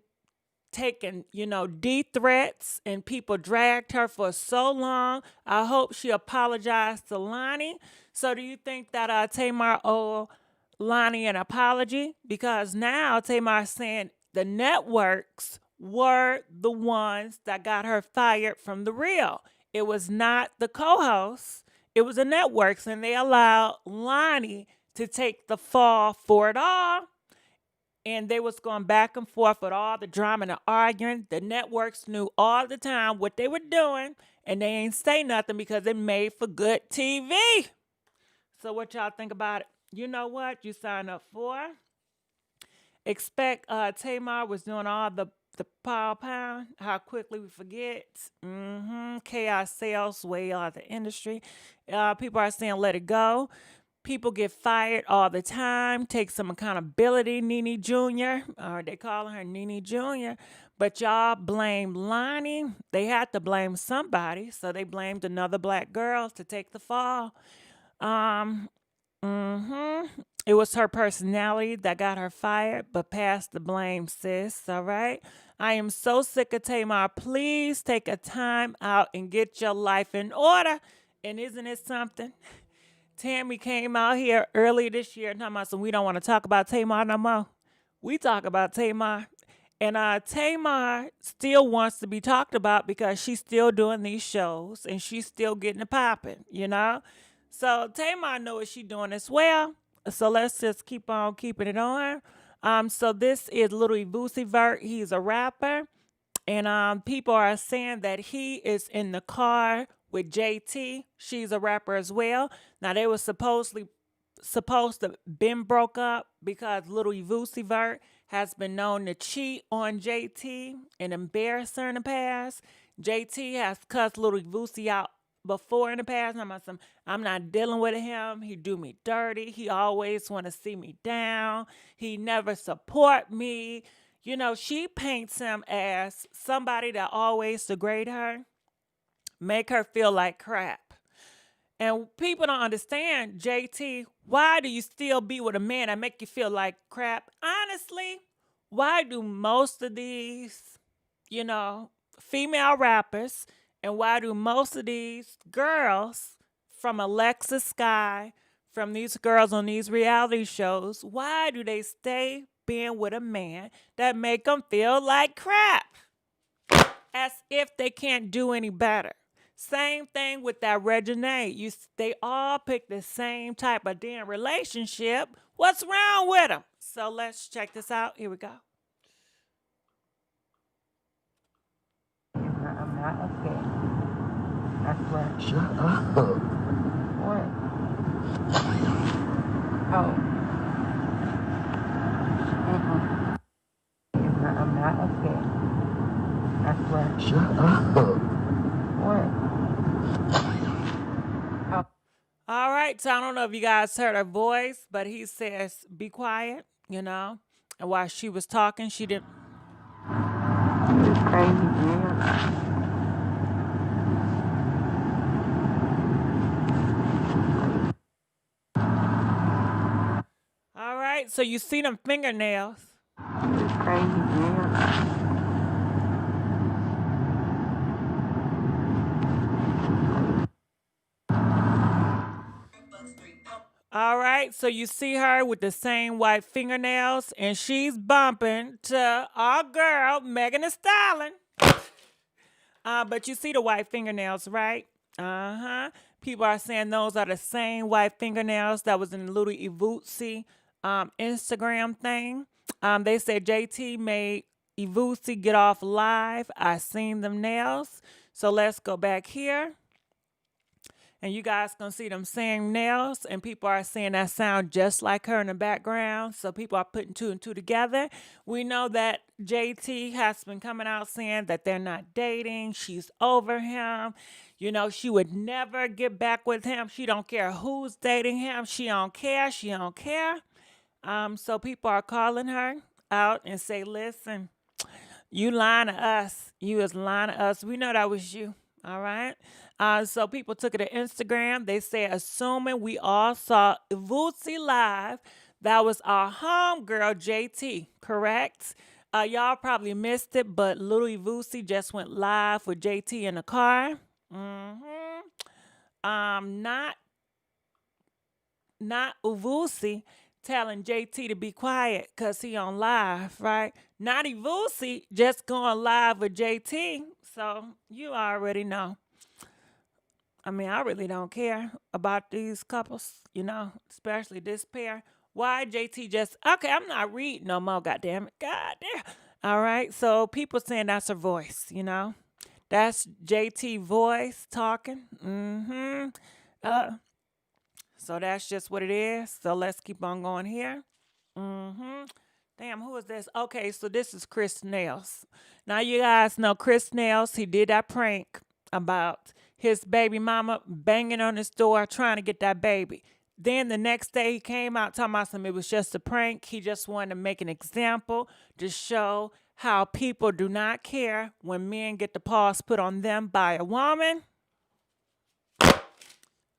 taking, death threats, and people dragged her for so long. I hope she apologized to Lonnie. So do you think that Tamar owe Lonnie an apology? Because now Tamar's saying the networks were the ones that got her fired from The Real. It was not the co-hosts. It was the networks, and they allowed Lonnie to take the fall for it all. And they was going back and forth with all the drama and the arguing. The networks knew all the time what they were doing, and they ain't say nothing because it made for good TV. So what y'all think about it? You know what you signed up for? Expect Tamar was doing all the pound, how quickly we forget. Chaos sales way out of the industry. People are saying let it go. People get fired all the time. Take some accountability, Nene Jr. Or they calling her Nene Jr. But y'all blame Lonnie. They had to blame somebody, so they blamed another black girl to take the fall. It was her personality that got her fired, but pass the blame, sis. All right. I am so sick of Tamar. Please take a time out and get your life in order. And isn't it something? Tammy came out here early this year talking about we don't want to talk about Tamar no more. We talk about Tamar. And Tamar still wants to be talked about because she's still doing these shows and she's still getting it popping, you know? So Tamar knows what she's doing as well. So let's just keep on keeping it on. So this is Lil Uzi Vert. He's a rapper. And people are saying that he is in the car with JT. She's a rapper as well. Now they were supposed to been broke up because Lil Uzi Vert has been known to cheat on JT and embarrass her in the past. JT has cussed Lil Uzi out before in the past. I'm not dealing with him. He do me dirty. He always want to see me down. He never support me. You know, she paints him as somebody that always degrade her, make her feel like crap. And people don't understand, JT, why do you still be with a man that make you feel like crap? Honestly, why do most of these, female rappers, and why do most of these girls from Alexa Sky, from these girls on these reality shows, why do they stay being with a man that make them feel like crap? As if they can't do any better. Same thing with that Reginae. They all pick the same type of damn relationship. What's wrong with them? So let's check this out. Here we go. I'm not upset. I swear. Shut up. What? Oh. I'm not upset. I swear. Shut up. What? All right, so I don't know if you guys heard her voice, but he says, be quiet, And while she was talking, she didn't. It's crazy, man. All right, so you see them fingernails. It's crazy, man. All right, so you see her with the same white fingernails, and she's bumping to our girl, Megan Thee Stallion. But you see the white fingernails, right? People are saying those are the same white fingernails that was in the Lil Uzi Instagram thing. They said JT made Uzi get off live. I seen them nails. So let's go back here. And you guys gonna see them same nails, and people are saying that sound just like her in the background. So people are putting two and two together. We know that JT has been coming out saying that they're not dating. She's over him. She would never get back with him. She don't care who's dating him. She don't care. She don't care. So people are calling her out and say, listen, you lying to us. You is lying to us. We know that was you. All right. So people took it to Instagram. They said, assuming we all saw Uzi live, that was our homegirl JT, correct? Y'all probably missed it, but Lil Uzi just went live with JT in the car. Not Uzi telling JT to be quiet because he on live, right? Not Uzi just going live with JT. So you already know. I really don't care about these couples, especially this pair. Why JT just, okay, I'm not reading no more, goddammit. Goddamn. All right, so people saying that's her voice, That's JT voice talking. So that's just what it is. So let's keep on going here. Damn, who is this? Okay, so this is Chris Nails. Now you guys know Chris Nails, he did that prank about his baby mama banging on his door trying to get that baby. Then the next day he came out talking about something. It was just a prank. He just wanted to make an example to show how people do not care when men get the paws put on them by a woman.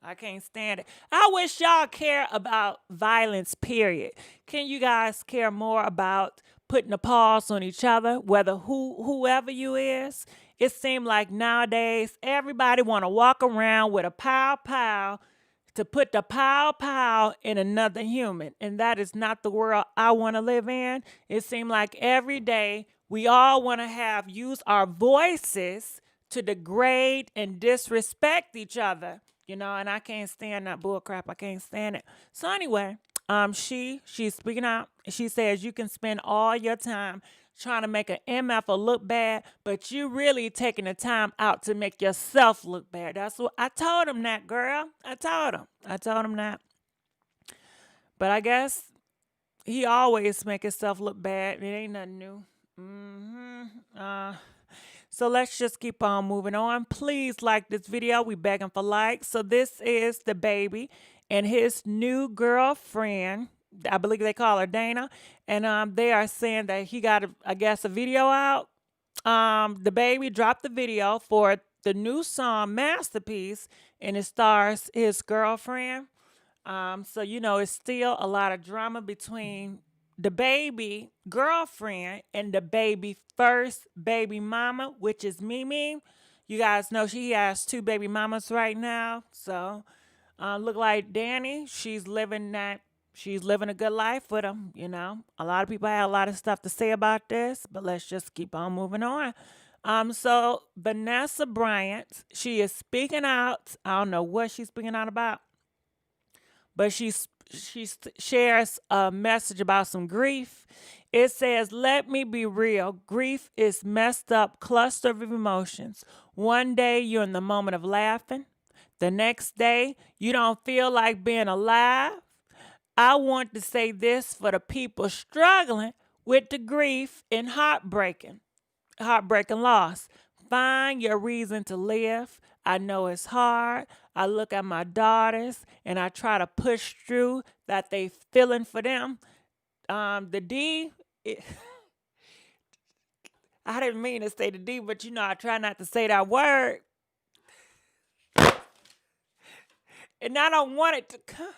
I can't stand it. I wish y'all care about violence, period. Can you guys care more about putting the paws on each other, whether whoever you is? It seems like nowadays everybody want to walk around with a pow to put the pow in another human. And that is not the world I want to live in. It seems like every day we all want to use our voices to degrade and disrespect each other. You know, and I can't stand that bull crap. I can't stand it. So anyway, she's speaking out. She says you can spend all your time trying to make an MF look bad, but you really taking the time out to make yourself look bad. That's what I told him that, girl. I told him that. But I guess he always make himself look bad. It ain't nothing new. So let's just keep on moving on. Please like this video. We begging for likes. So this is the baby and his new girlfriend. I believe they call her Dana. And they are saying that he got, a video out. The baby dropped the video for the new song Masterpiece, and it stars his girlfriend. So, you know, it's still a lot of drama between the baby girlfriend and the baby first baby mama, which is Mimi. You guys know she has 2 baby mamas right now. So look like Danny, she's living a good life with him, you know. A lot of people have a lot of stuff to say about this, but let's just keep on moving on. So Vanessa Bryant, she is speaking out. I don't know what she's speaking out about, but she shares a message about some grief. It says, let me be real. Grief is messed up cluster of emotions. One day you're in the moment of laughing. The next day you don't feel like being alive. I want to say this for the people struggling with the grief and heartbreaking loss. Find your reason to live. I know it's hard. I look at my daughters and I try to push through that they feeling for them. The D, I didn't mean to say the D, but you know, I try not to say that word. And I don't want it to come.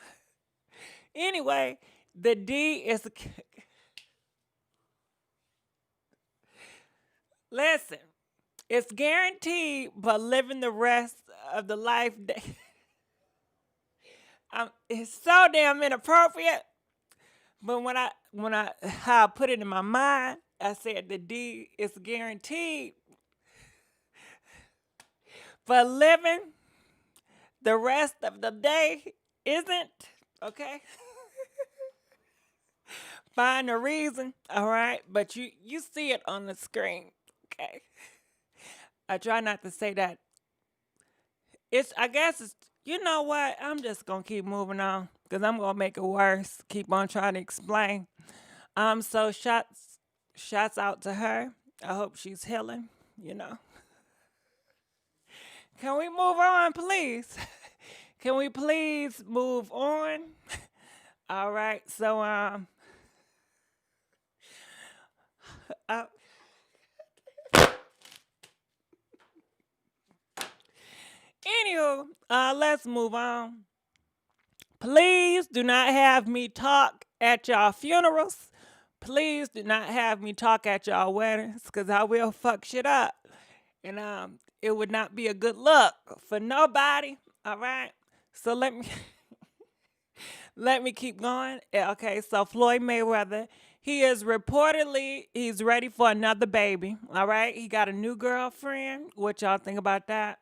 Anyway, the D is, listen, it's guaranteed, but living the rest of the life day. It's so damn inappropriate. But when I put it in my mind, I said the D is guaranteed. But living the rest of the day isn't, okay? Find a reason, all right? But you see it on the screen, okay? I try not to say that. I guess it's, you know what? I'm just going to keep moving on because I'm going to make it worse. Keep on trying to explain. So shots out to her. I hope she's healing, you know. Can we move on, please? Can we please move on? All right. So, anywho, let's move on. Please do not have me talk at y'all funerals. Please do not have me talk at y'all weddings, because I will fuck shit up. And it would not be a good look for nobody. All right. So let me keep going. Okay, so Floyd Mayweather, he's ready for another baby. All right. He got a new girlfriend. What y'all think about that?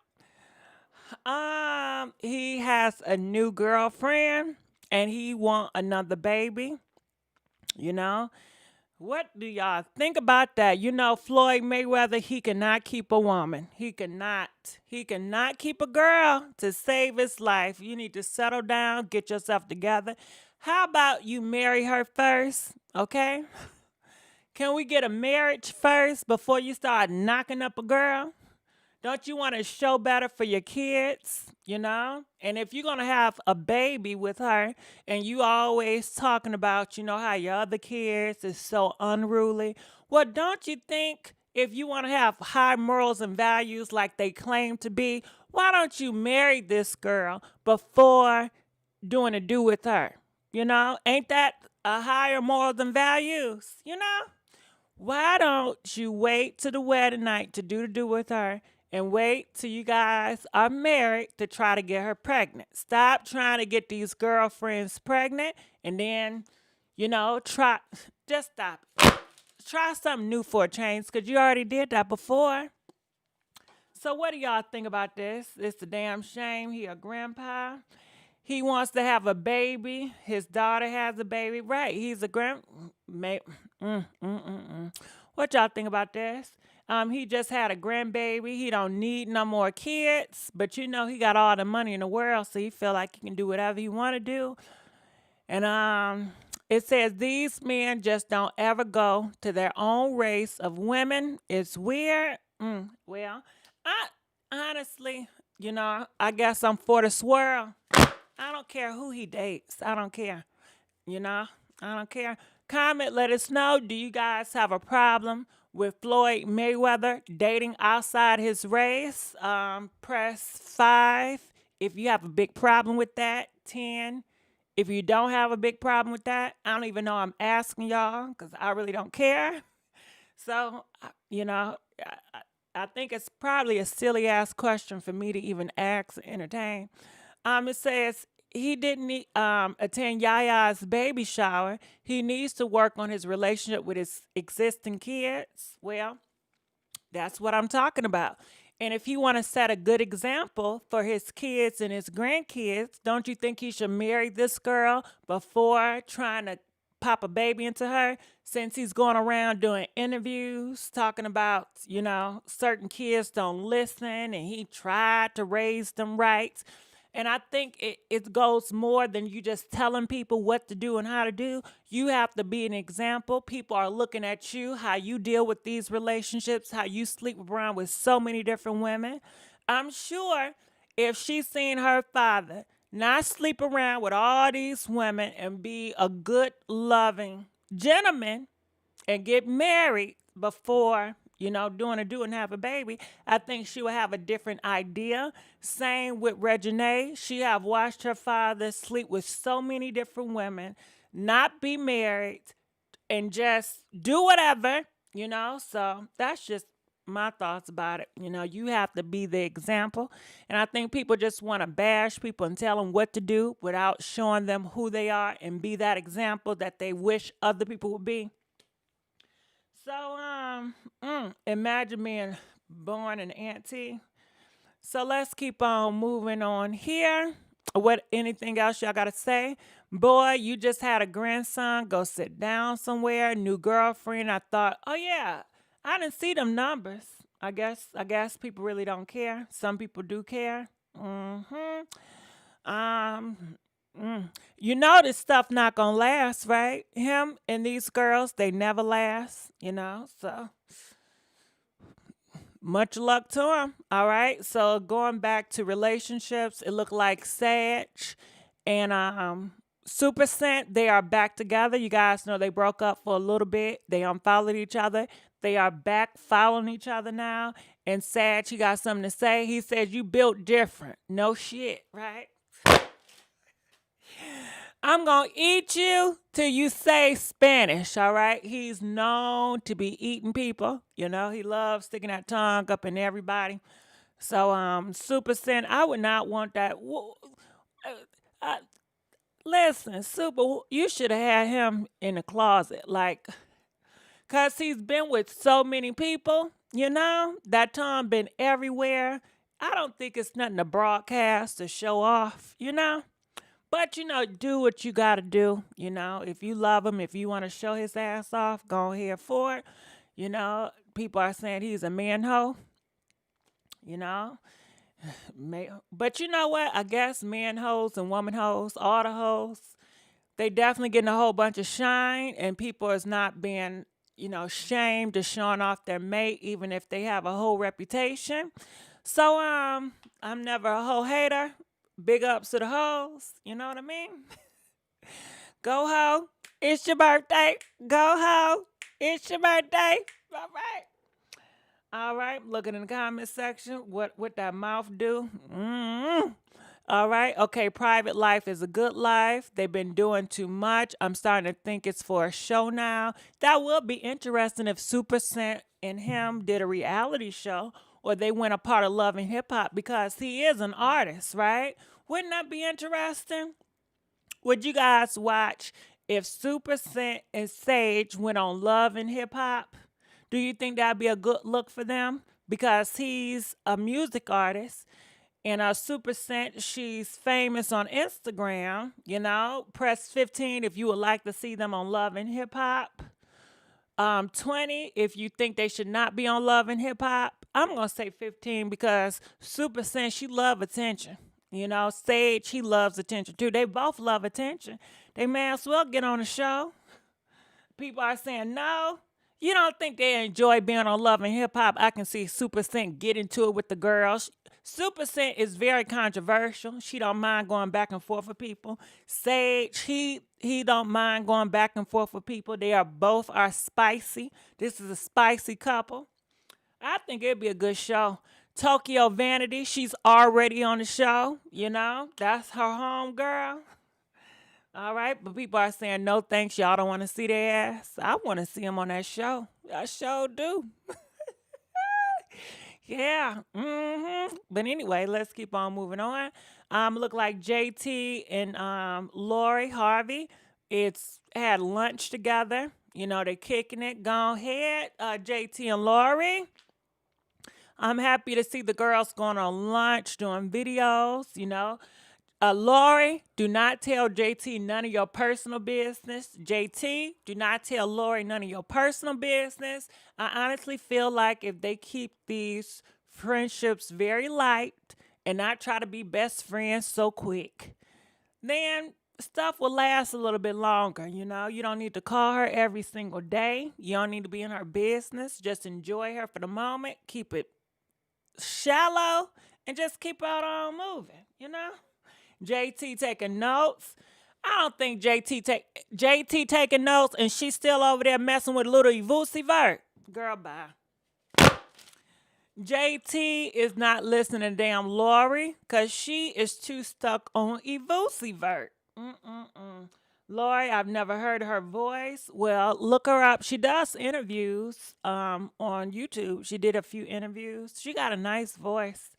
He has a new girlfriend and he want another baby. You know? What do y'all think about that? You know, Floyd Mayweather, he cannot keep a woman. He cannot keep a girl to save his life. You need to settle down, get yourself together. How about you marry her first, okay? Can we get a marriage first before you start knocking up a girl? Don't you want to show better for your kids, you know? And if you're going to have a baby with her and you always talking about, how your other kids is so unruly, well, don't you think if you want to have high morals and values like they claim to be, why don't you marry this girl before doing a do with her? Ain't that a higher moral than values, Why don't you wait to the wedding night to do with her and wait till you guys are married to try to get her pregnant? Stop trying to get these girlfriends pregnant and then, just stop it. Try something new for a change because you already did that before. So what do y'all think about this? It's a damn shame. He a grandpa. He wants to have a baby. His daughter has a baby. Right. He's a What y'all think about this? He just had a grandbaby. He don't need no more kids. But he got all the money in the world, so he feel like he can do whatever he want to do. And it says these men just don't ever go to their own race of women. It's weird. Well, I honestly, I guess I'm for the swirl. I don't care who he dates. I don't care. I don't care. Comment, let us know. Do you guys have a problem with Floyd Mayweather dating outside his race? Press 5 if you have a big problem with that. 10 if you don't have a big problem with that. I don't even know I'm asking y'all because I really don't care. So, I think it's probably a silly ass question for me to even ask and entertain. It says he didn't attend Yaya's baby shower. He needs to work on his relationship with his existing kids. Well, that's what I'm talking about. And if he want to set a good example for his kids and his grandkids, don't you think he should marry this girl before trying to pop a baby into her, since he's going around doing interviews talking about, certain kids don't listen and he tried to raise them right. And I think it goes more than you just telling people what to do and how to do. You have to be an example. People are looking at you, how you deal with these relationships, how you sleep around with so many different women. I'm sure if she's seen her father not sleep around with all these women and be a good, loving gentleman and get married before, doing a do and have a baby, I think she would have a different idea. Same with Reginae. She have watched her father sleep with so many different women, not be married, and just do whatever, So that's just my thoughts about it. You have to be the example. And I think people just want to bash people and tell them what to do without showing them who they are and be that example that they wish other people would be. So, imagine being born an auntie. So let's keep on moving on here. Anything else y'all got to say? Boy, you just had a grandson. Go sit down somewhere. New girlfriend. I thought, oh yeah, I didn't see them numbers. I guess people really don't care. Some people do care. This stuff not gonna last, right? Him and these girls, they never last, so much luck to him. All right, so going back to relationships, it looked like Sag and Super Scent, they are back together. You guys know they broke up for a little bit. They unfollowed each other. They are back following each other now. And Sag, he got something to say. He says, you built different. No shit, right? I'm going to eat you till you say Spanish, all right? He's known to be eating people. He loves sticking that tongue up in everybody. So, Super Scent, I would not want that. Listen, Super, you should have had him in the closet, because he's been with so many people, that tongue been everywhere. I don't think it's nothing to broadcast to show off, But, do what you got to do. If you love him, if you want to show his ass off, go ahead for it. People are saying he's a man-ho. But you know what? I guess man-hoes and woman-hoes, all the hoes, they definitely getting a whole bunch of shine, and people is not being, shamed to showing off their mate, even if they have a whole reputation. So I'm never a hoe hater. Big ups to the hoes. You know what I mean? Go hoe. It's your birthday. Go hoe. It's your birthday. All right. All right. Looking in the comment section. What that mouth do? All right. Okay. Private life is a good life. They've been doing too much. I'm starting to think it's for a show now. That would be interesting if Super Scent and him did a reality show, or they went a part of Love and Hip Hop, because he is an artist, right? Wouldn't that be interesting? Would you guys watch if Super Scent and Sage went on Love and Hip Hop? Do you think that'd be a good look for them? Because he's a music artist, and Super Scent, she's famous on Instagram. Press 15 if you would like to see them on Love and Hip Hop. 20 if you think they should not be on Love and Hip Hop. I'm gonna say 15 because Super Scent, she love attention. Sage, he loves attention too. They both love attention. They may as well get on the show. People are saying no. You don't think they enjoy being on Love and Hip Hop? I can see Super Scent get into it with the girls. Super Scent is very controversial. She don't mind going back and forth with people. Sage, he don't mind going back and forth with people. They are both spicy. This is a spicy couple. I think it'd be a good show. Tokyo Vanity, she's already on the show. That's her home girl. All right, but people are saying no thanks. Y'all don't want to see their ass. I want to see them on that show. I sure do. Yeah. But anyway, let's keep on moving on. Look like JT and Lori Harvey. It's had lunch together. They're kicking it. Go ahead, JT and Lori. I'm happy to see the girls going on lunch, doing videos. Lori, do not tell JT none of your personal business. JT, do not tell Lori none of your personal business. I honestly feel like if they keep these friendships very light and not try to be best friends so quick, then stuff will last a little bit longer. You don't need to call her every single day. You don't need to be in her business. Just enjoy her for the moment. Keep it shallow and just keep on moving. JT taking notes. I don't think JT taking notes and she's still over there messing with Lil Uzi Vert. Girl, bye. JT is not listening to damn Lori because she is too stuck on Uzi Vert. Lori, I've never heard her voice. Well, look her up. She does interviews on YouTube. She did a few interviews. She got a nice voice.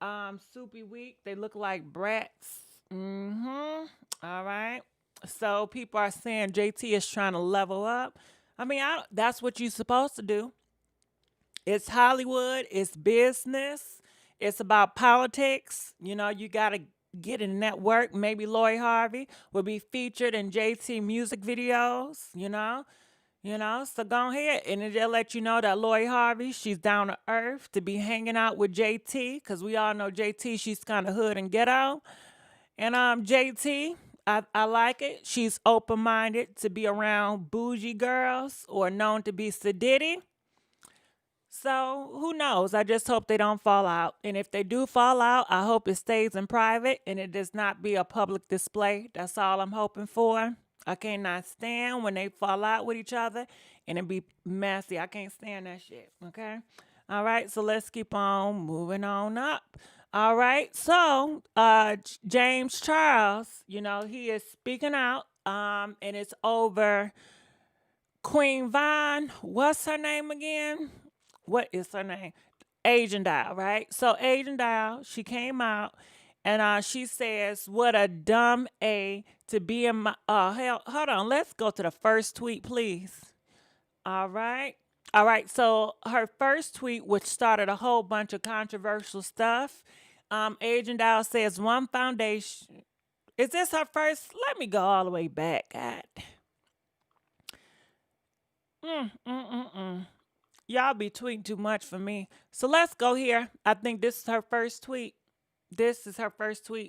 Soupy Week, they look like brats. All right. So people are saying JT is trying to level up. That's what you're supposed to do. It's Hollywood. It's business. It's about politics. You got to get in network. Maybe Lori Harvey will be featured in JT music videos, so go ahead and they'll let you know that Lori Harvey, she's down to earth to be hanging out with JT, because we all know JT, she's kind of hood and ghetto. And JT, I like it. She's open-minded to be around bougie girls or known to be sedity. So who knows? I just hope they don't fall out. And if they do fall out, I hope it stays in private and it does not be a public display. That's all I'm hoping for. I cannot stand when they fall out with each other and it be messy. I can't stand that shit, okay? All right, so let's keep on moving on up. All right, so James Charles, he is speaking out, and it's over Queen Vine. What's her name again? What is her name? Asian Dial, right? So Asian Dial, she came out and she says, what a dumb A to be in my, hell, hold on. Let's go to the first tweet, please. All right. So her first tweet, which started a whole bunch of controversial stuff. Asian Dial says one foundation. Is this her first? Let me go all the way back. God. Y'all be tweeting too much for me. So let's go here. I think this is her first tweet.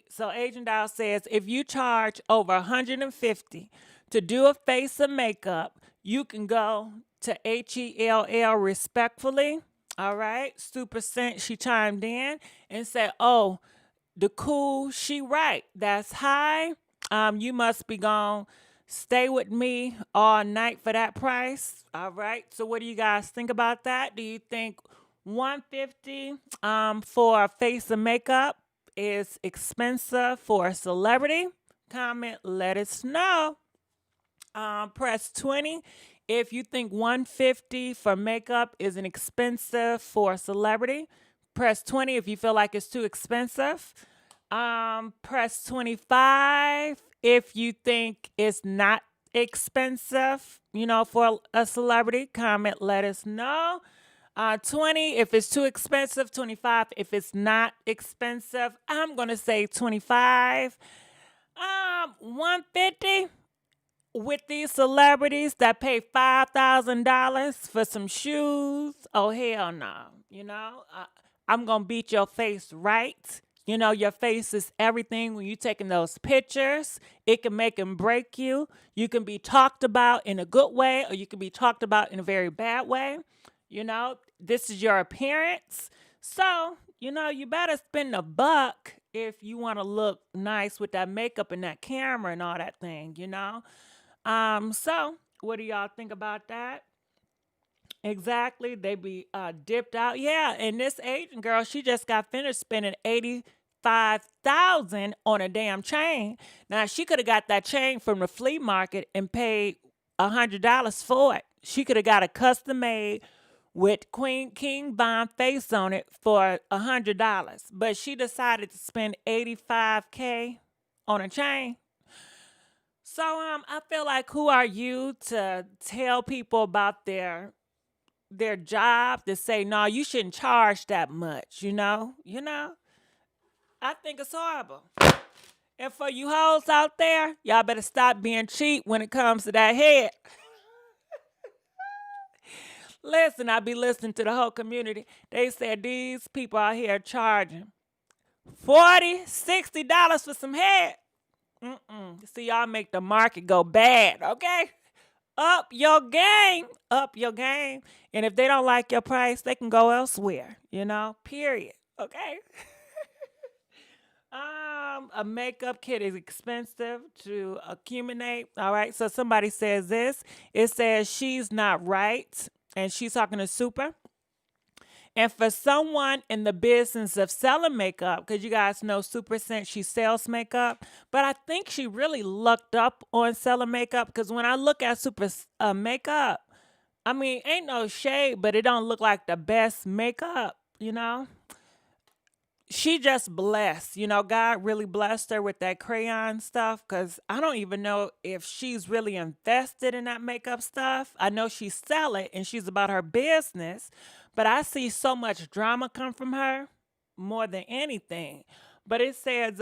So Agent Dial says, if you charge over $150 to do a face of makeup, you can go to HELL respectfully. All right. Super Scent, she chimed in and said, oh, the cool, she right. That's high. You must be gone. Stay with me all night for that price. All right. So what do you guys think about that? Do you think 150 for a face of makeup is expensive for a celebrity? Comment, let us know. Press 20 if you think 150 for makeup is an expensive for a celebrity. Press 20 if you feel like it's too expensive. Press 25 if you think it's not expensive, for a celebrity. Comment, let us know. 20 if it's too expensive, 25 if it's not expensive. I'm gonna say 25. 150 with these celebrities that pay $5,000 for some shoes. Oh hell no. I'm gonna beat your face right. Your face is everything. When you're taking those pictures, it can make and break you. You can be talked about in a good way, or you can be talked about in a very bad way. This is your appearance. So, you better spend a buck if you want to look nice with that makeup and that camera and all that thing, So, what do y'all think about that? Exactly. They be dipped out. Yeah, and this Asian girl, she just got finished spending 85,000 on a damn chain. Now, she could have got that chain from the flea market and paid $100 for it. She could have got a custom made with Queen King Von face on it for $100. But she decided to spend 85K on a chain. So I feel like, who are you to tell people about their job, to say, no, you shouldn't charge that much, I think it's horrible. And for you hoes out there, y'all better stop being cheap when it comes to that head. Listen, I be listening to the whole community. They said these people out here charging $40, $60 for some head. See, y'all make the market go bad, okay? Up your game. Up your game. And if they don't like your price, they can go elsewhere, period, okay? A makeup kit is expensive to accumulate. All right. So somebody says this. It says she's not right. And she's talking to Super. And for someone in the business of selling makeup, because you guys know Super Scent, she sells makeup. But I think she really lucked up on selling makeup, because when I look at Super makeup, I mean, ain't no shade, but it don't look like the best makeup, She just blessed. God really blessed her with that crayon stuff, because I don't even know if she's really invested in that makeup stuff. I know she sell it and she's about her business, but I see so much drama come from her more than anything. But it says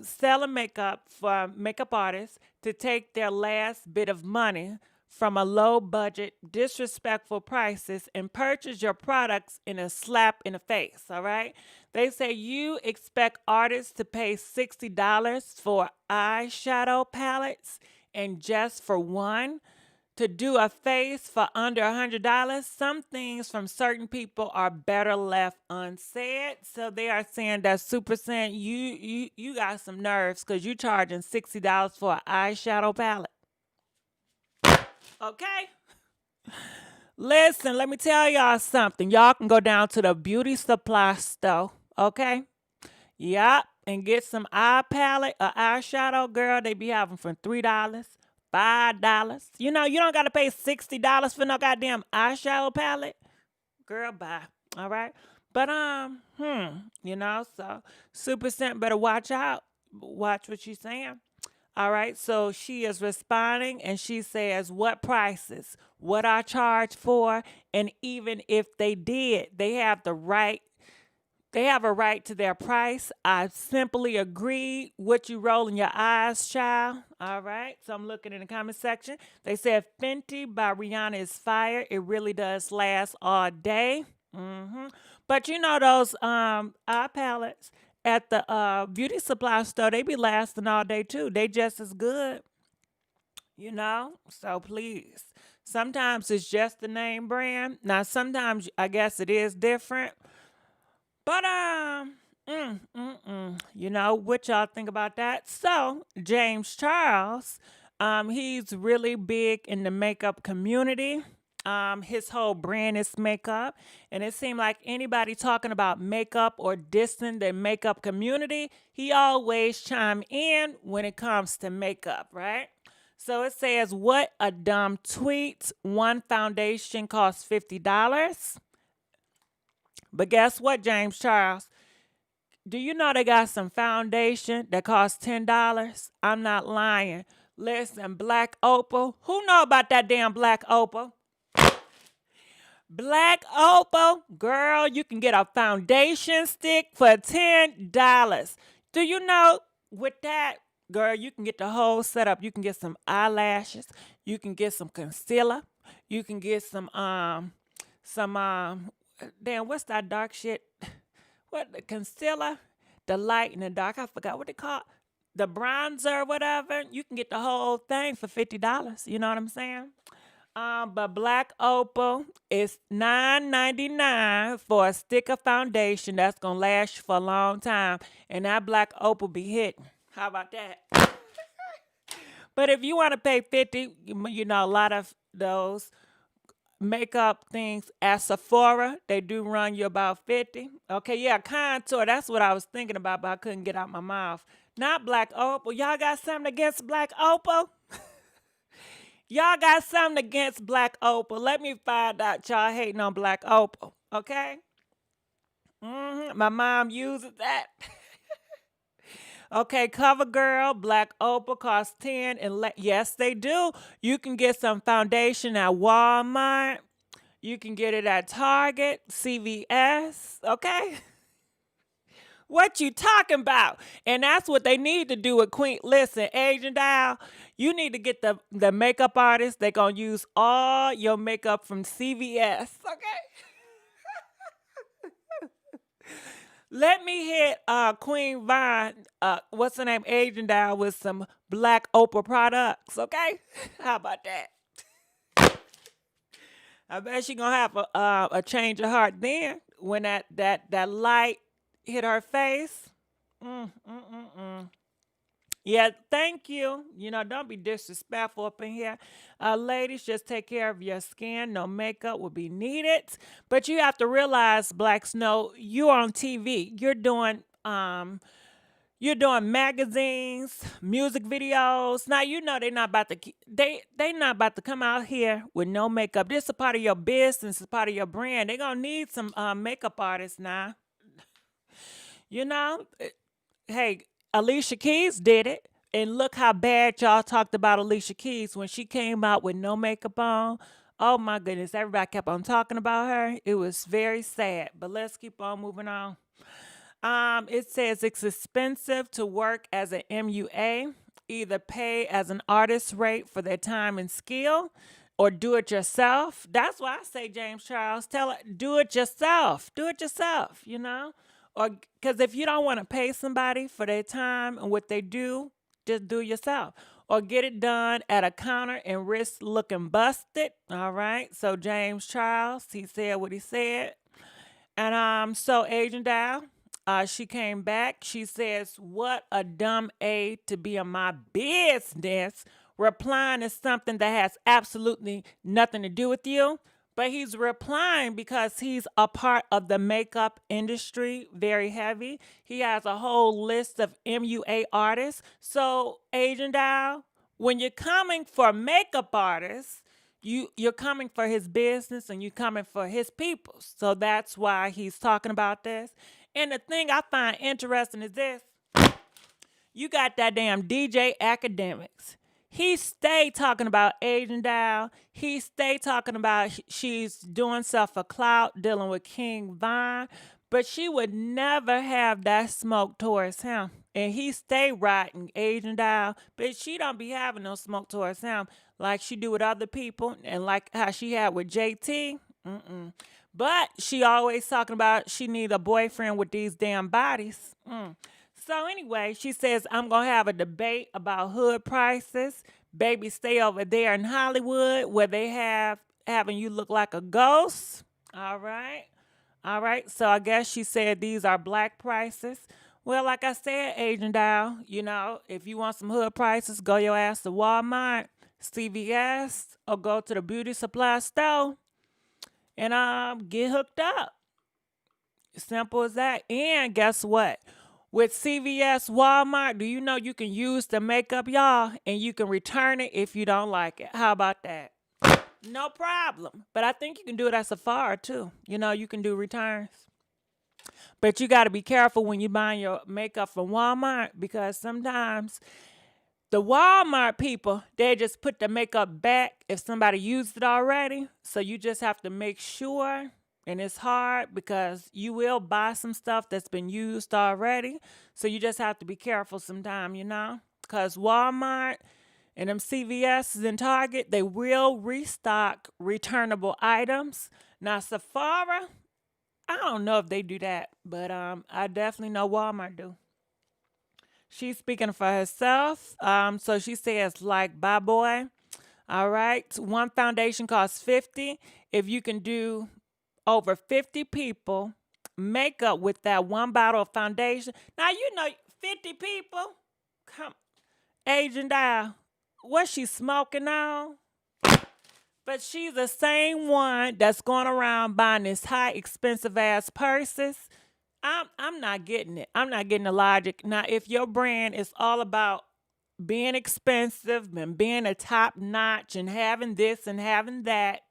selling makeup for makeup artists to take their last bit of money from a low budget, disrespectful prices and purchase your products in a slap in the face, all right? They say you expect artists to pay $60 for eyeshadow palettes and just for one to do a face for under $100. Some things from certain people are better left unsaid. So they are saying that Super Scent, you got some nerves, because you charging $60 for an eyeshadow palette. Okay? Listen, let me tell y'all something. Y'all can go down to the beauty supply store, okay? Yup, and get some eye palette or eyeshadow, girl. They be having from $3, $5. You don't got to pay $60 for no goddamn eyeshadow palette. Girl, bye. All right? But, so Super Scent better watch out. Watch what she's saying. All right, so she is responding and she says, what prices, what I charge for, and even if they did, they have a right to their price. I simply agree. What you rolling your eyes, child. All right, so I'm looking in the comment section. They said Fenty by Rihanna is fire. It really does last all day. But those eye palettes at the beauty supply store, they be lasting all day too. They just as good, so please Sometimes it's just the name brand. Now, sometimes I guess it is different. But you know what y'all think about that? So James Charles, he's really big in the makeup community. His whole brand is makeup, and it seemed like anybody talking about makeup or dissing the makeup community, he always chime in when it comes to makeup, right? So it says, "What a dumb tweet! One foundation costs $50." But guess what, James Charles? Do you know they got some foundation that costs $10? I'm not lying. Listen, Black Opal. Who know about that damn Black Opal? Black Opal, girl, you can get a foundation stick for $10. Do you know with that, girl, you can get the whole setup. You can get some eyelashes. You can get some concealer. You can get damn, what's that dark shit? What, the concealer, the light and the dark, I forgot what they call it. The bronzer or whatever. You can get the whole thing for $50. You know what I'm saying? But Black Opal is $9.99 for a stick of foundation that's gonna last you for a long time. And that Black Opal be hitting. How about that? But if you want to pay $50, you know, a lot of those makeup things at Sephora, they do run you about $50. Okay, yeah, contour, that's what I was thinking about, but I couldn't get out my mouth. Not Black Opal. Y'all got something against Black Opal? Y'all got something against Black Opal. Let me find out y'all hating on Black Opal, okay? My mom uses that. Okay, CoverGirl, Black Opal costs $10. And yes, they do. You can get some foundation at Walmart. You can get it at Target, CVS, okay? What you talking about? And that's what they need to do with Queen. Listen, Agent Dial, you need to get the makeup artist. They're going to use all your makeup from CVS, okay? Let me hit Queen Vine, what's her name, Agent Dial, with some Black Opal products, okay? How about that? I bet she going to have a change of heart then when that light hit her face. Yeah, thank you. You know, don't be disrespectful up in here. Ladies, just take care of your skin. No makeup will be needed. But you have to realize, Black Snow, you're on TV. You're doing magazines, music videos. Now you know they're not about to not about to come out here with no makeup. This is a part of your business, a part of your brand. They're gonna need some makeup artists now. You know, hey, Alicia Keys did it. And look how bad y'all talked about Alicia Keys when she came out with no makeup on. Oh my goodness, everybody kept on talking about her. It was very sad. But let's keep on moving on. It says it's expensive to work as an MUA. Either pay as an artist rate for their time and skill, or do it yourself. That's why I say, James Charles, tell it, do it yourself. Do it yourself, you know? Or because if you don't want to pay somebody for their time and what they do, just do it yourself. Or get it done at a counter and risk looking busted. All right. So James Charles, he said what he said. And so Agent Dow, she came back. She says, "What a dumb A to be in my business." Replying is something that has absolutely nothing to do with you. But he's replying because he's a part of the makeup industry, very heavy. He has a whole list of MUA artists. So, Agent Dow, when you're coming for makeup artists, you're coming for his business and you're coming for his people. So that's why he's talking about this. And the thing I find interesting is this. You got that damn DJ Academics. He stayed talking about Agent Dow. He stayed talking about she's doing stuff for clout, dealing with King Von. But she would never have that smoke towards him. And he stayed writing Agent Dow. But she don't be having no smoke towards him like she do with other people. And like how she had with JT. But she always talking about she need a boyfriend with these damn bodies. So anyway, she says, I'm going to have a debate about hood prices. Baby, stay over there in Hollywood where they having you look like a ghost. All right. All right. So I guess she said these are black prices. Well, like I said, Agent Dow, you know, if you want some hood prices, go your ass to Walmart, CVS, or go to the beauty supply store and get hooked up. Simple as that. And guess what? With CVS, Walmart, do you know you can use the makeup, y'all, and you can return it if you don't like it? How about that? No problem. But I think you can do it at Sephora too. You know, you can do returns. But you got to be careful when you buy your makeup from Walmart because sometimes the Walmart people, they just put the makeup back if somebody used it already. So you just have to make sure. And it's hard because you will buy some stuff that's been used already. So you just have to be careful sometime, you know. Because Walmart and them CVS and Target, they will restock returnable items. Now, Sephora, I don't know if they do that. But I definitely know Walmart do. She's speaking for herself. So she says, like, bye, boy. All right. One foundation costs $50. If you can do over 50 people makeup with that one bottle of foundation. Now, you know, 50 people. Come, Agent Dow, what's she smoking on? But she's the same one that's going around buying this high, expensive ass purses. I'm not getting it. I'm not getting the logic. Now, if your brand is all about being expensive and being a top notch and having this and having that,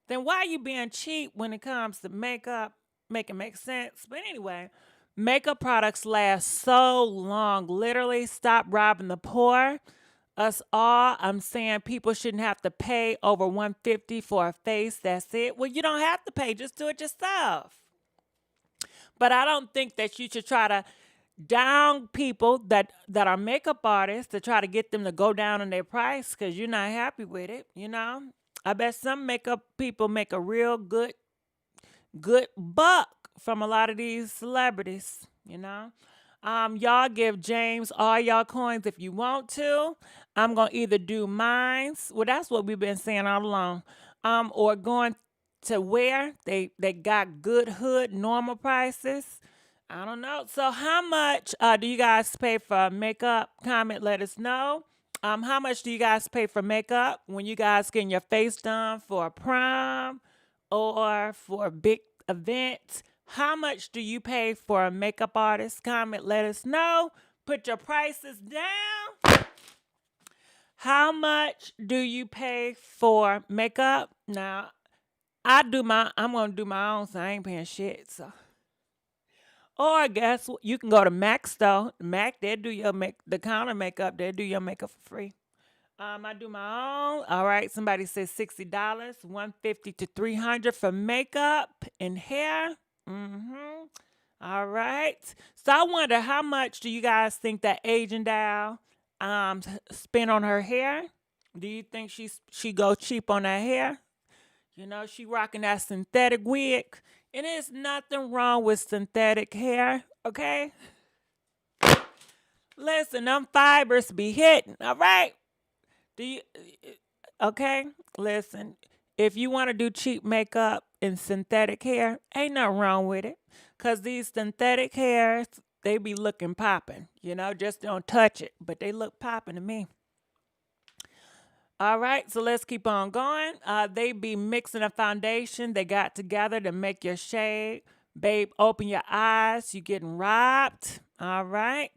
then why are you being cheap when it comes to makeup? Make it make sense. But anyway, makeup products last so long. Literally, stop robbing the poor. Us all. I'm saying people shouldn't have to pay over $150 for a face. That's it. Well, you don't have to pay. Just do it yourself. But I don't think that you should try to down people that are makeup artists to try to get them to go down on their price because you're not happy with it, you know? I bet some makeup people make a real good buck from a lot of these celebrities, you know. Y'all give James all y'all coins if you want to. I'm going to either do mines. Well, that's what we've been saying all along. Or going to where they got good hood, normal prices. I don't know. So how much do you guys pay for makeup? Comment, let us know. How much do you guys pay for makeup when you guys getting your face done for a prom or for a big event? How much do you pay for a makeup artist? Comment, let us know. Put your prices down. How much do you pay for makeup? Now, I'm going to do my own, so I ain't paying shit, so. Or I guess you can go to Mac's though. Mac, they do your the counter makeup. They do your makeup for free. I do my own. All right. Somebody says $60, $150 to $300 for makeup and hair. All right. So I wonder how much do you guys think that Agent Dow spent on her hair? Do you think she go cheap on her hair? You know, she rocking that synthetic wig. And there's nothing wrong with synthetic hair, okay? Listen, them fibers be hitting, all right? Okay? Listen, if you want to do cheap makeup and synthetic hair, ain't nothing wrong with it. Because these synthetic hairs, they be looking popping. You know, just don't touch it. But they look popping to me. All right, so let's keep on going. They be mixing a foundation they got together to make your shade. Babe, open your eyes. You getting robbed. All right.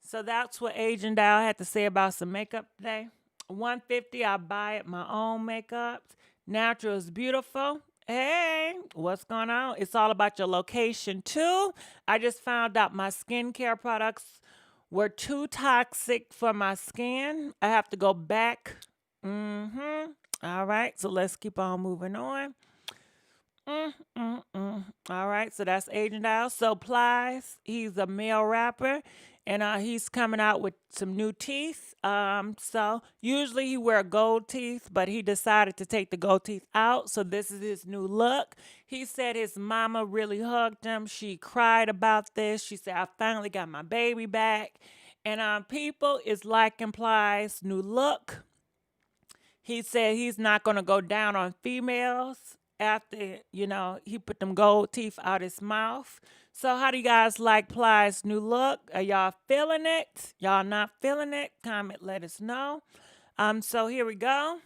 So that's what Agent Dow had to say about some makeup today. $150, I buy it my own makeup. Natural is beautiful. Hey, what's going on? It's all about your location too. I just found out my skincare products were too toxic for my skin. I have to go back. All right, so let's keep on moving on. All right, so that's Agent Al. So Plies, he's a male rapper, and he's coming out with some new teeth. So usually he wear gold teeth, but he decided to take the gold teeth out. So this is his new look. He said his mama really hugged him. She cried about this. She said, "I finally got my baby back," and people is liking Plies' new look. He said he's not going to go down on females after, he put them gold teeth out his mouth. So how do you guys like Plies' new look? Are y'all feeling it? Y'all not feeling it? Comment, let us know. So here we go.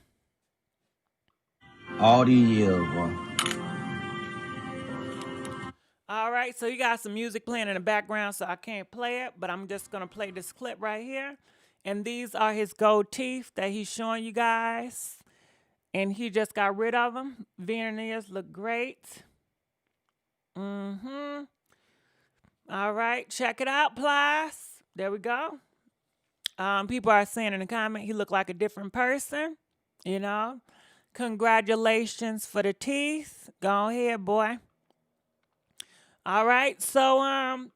All these years, boy. All right, so you got some music playing in the background, so I can't play it, but I'm just going to play this clip right here. And these are his gold teeth that he's showing you guys. And he just got rid of them. Veneers look great. All right, check it out, Plies. There we go. People are saying in the comment he looked like a different person. Congratulations for the teeth. Go ahead, boy. All right, so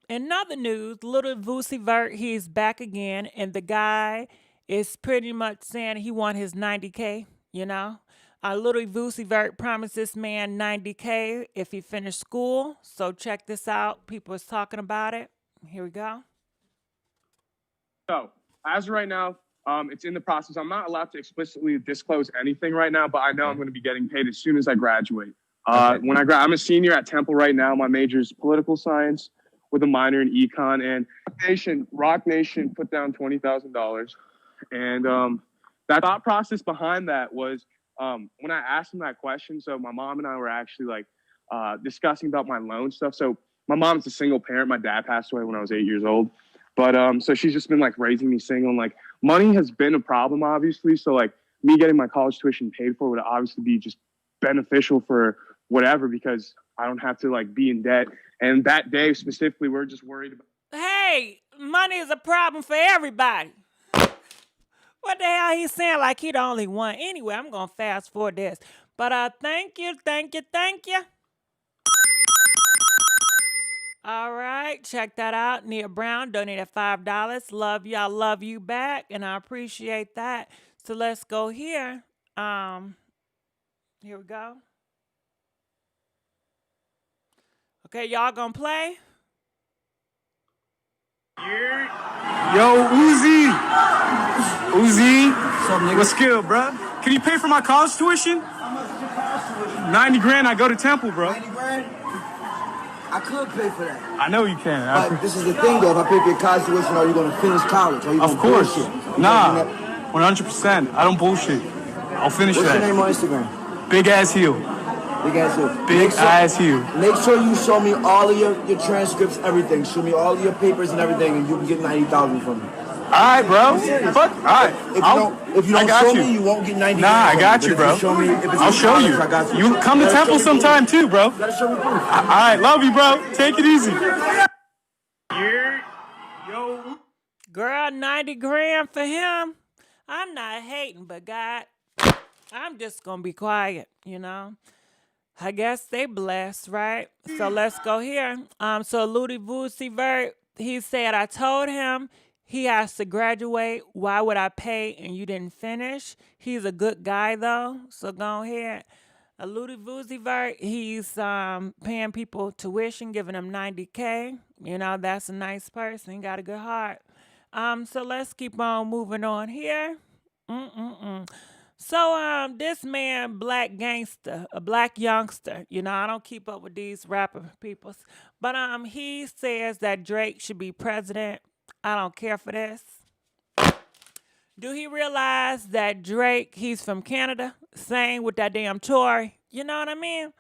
in other news, Lil Uzi Vert, he's back again, and the guy is pretty much saying he want his 90K, Lil Uzi Vert promised this man 90K if he finished school. So check this out. People is talking about it. Here we go. So as of right now, it's in the process. I'm not allowed to explicitly disclose anything right now, but I know I'm going to be getting paid as soon as I graduate. When I'm a senior at Temple right now. My major is political science with a minor in econ. And Rock Nation put down $20,000. And that thought process behind that was when I asked him that question. So my mom and I were actually discussing about my loan stuff. So my mom's a single parent. My dad passed away when I was 8 years old. But so she's just been raising me single. And money has been a problem, obviously. So me getting my college tuition paid for would obviously be just beneficial for whatever, because I don't have to be in debt. And that day specifically, we're just worried about. Hey, money is a problem for everybody. What the hell he saying like he the only one? Anyway, I'm going to fast forward this. But thank you. All right, check that out. Nia Brown donated $5. Love you. I love you back, and I appreciate that. So let's go here. Here we go. Okay, y'all gonna play? Yo, Uzi, what's good, bro? Can you pay for my college tuition? How much is your college tuition? 90 grand, I go to Temple, bro. 90 grand? I could pay for that. I know you can. But this is the thing, though. If I pay for your college tuition, are you going to finish college? Of course. Nah, 100%. I don't bullshit. I'll finish What's that. What's your name on Instagram? Big Ass Heel. Big Ass Heel. Big Ass Heel. Make sure you show me all of your transcripts, everything. Show me all of your papers and everything, and you can get 90,000 from me. All right, bro. Fuck. All right. If you don't show me, you won't get 90. Nah, I got you, bro. I'll show you. You come to Temple sometime too, bro. All right, love you, bro. Take it easy. Yo. Girl, 90 grand for him. I'm not hating, but God, I'm just going to be quiet, I guess they blessed, right? So let's go here. So Lil Uzi Vert, he said, I told him he has to graduate. Why would I pay and you didn't finish? He's a good guy, though. So go ahead. Lil Uzi Vert, he's paying people tuition, giving them 90K. That's a nice person. He got a good heart. So let's keep on moving on here. So this man, black gangster, a black youngster, I don't keep up with these rapper peoples, but he says that Drake should be president. I don't care for this. Do he realize that Drake, he's from Canada? Same with that damn Tory. You know what I mean?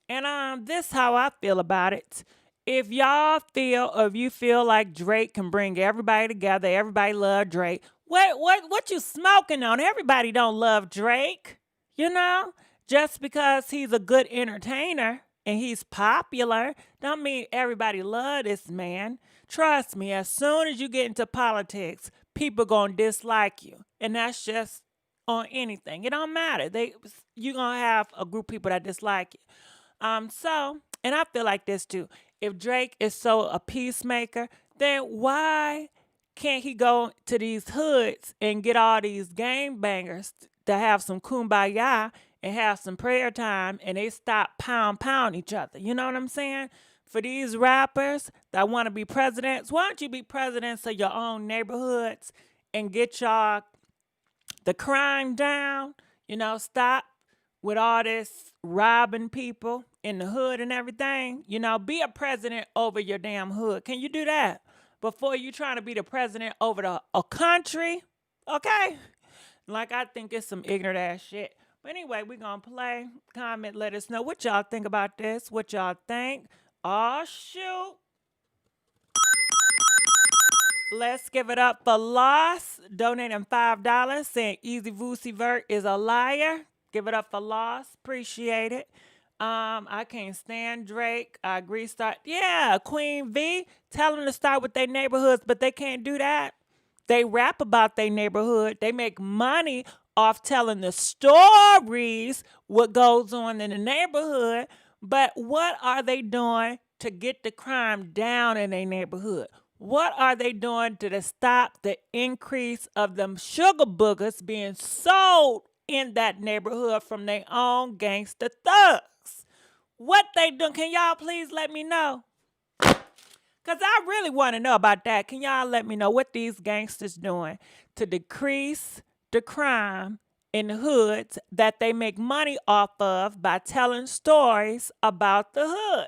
And this how I feel about it. If y'all feel, or if you feel like Drake can bring everybody together, everybody love Drake, what you smoking on? Everybody don't love Drake, Just because he's a good entertainer and he's popular, don't mean everybody love this man. Trust me, as soon as you get into politics, people gonna dislike you. And that's just on anything. It don't matter. You're gonna have a group of people that dislike you. And I feel like this too. If Drake is so a peacemaker, then why can't he go to these hoods and get all these game bangers to have some kumbaya and have some prayer time and they stop pound each other? You know what I'm saying? For these rappers that want to be presidents, why don't you be presidents of your own neighborhoods and get y'all the crime down? You know, stop with all this robbing people in the hood and everything. You know, be a president over your damn hood. Can you do that before you trying to be the president over a country? Okay? Like, I think it's some ignorant ass shit. But anyway, we're going to play, comment, let us know what y'all think about this, what y'all think. Oh, shoot. Let's give it up for Loss, donating $5, saying Uzi Vert is a liar. Give it up for Loss. Appreciate it. I can't stand Drake. I agree. Queen V, tell them to start with their neighborhoods, but they can't do that. They rap about their neighborhood. They make money off telling the stories, what goes on in the neighborhood. But what are they doing to get the crime down in their neighborhood? What are they doing to stop the increase of them sugar boogers being sold in that neighborhood from their own gangster thugs? What they doing? Can y'all please let me know? Because I really want to know about that. Can y'all let me know what these gangsters doing to decrease the crime in the hoods that they make money off of by telling stories about the hood?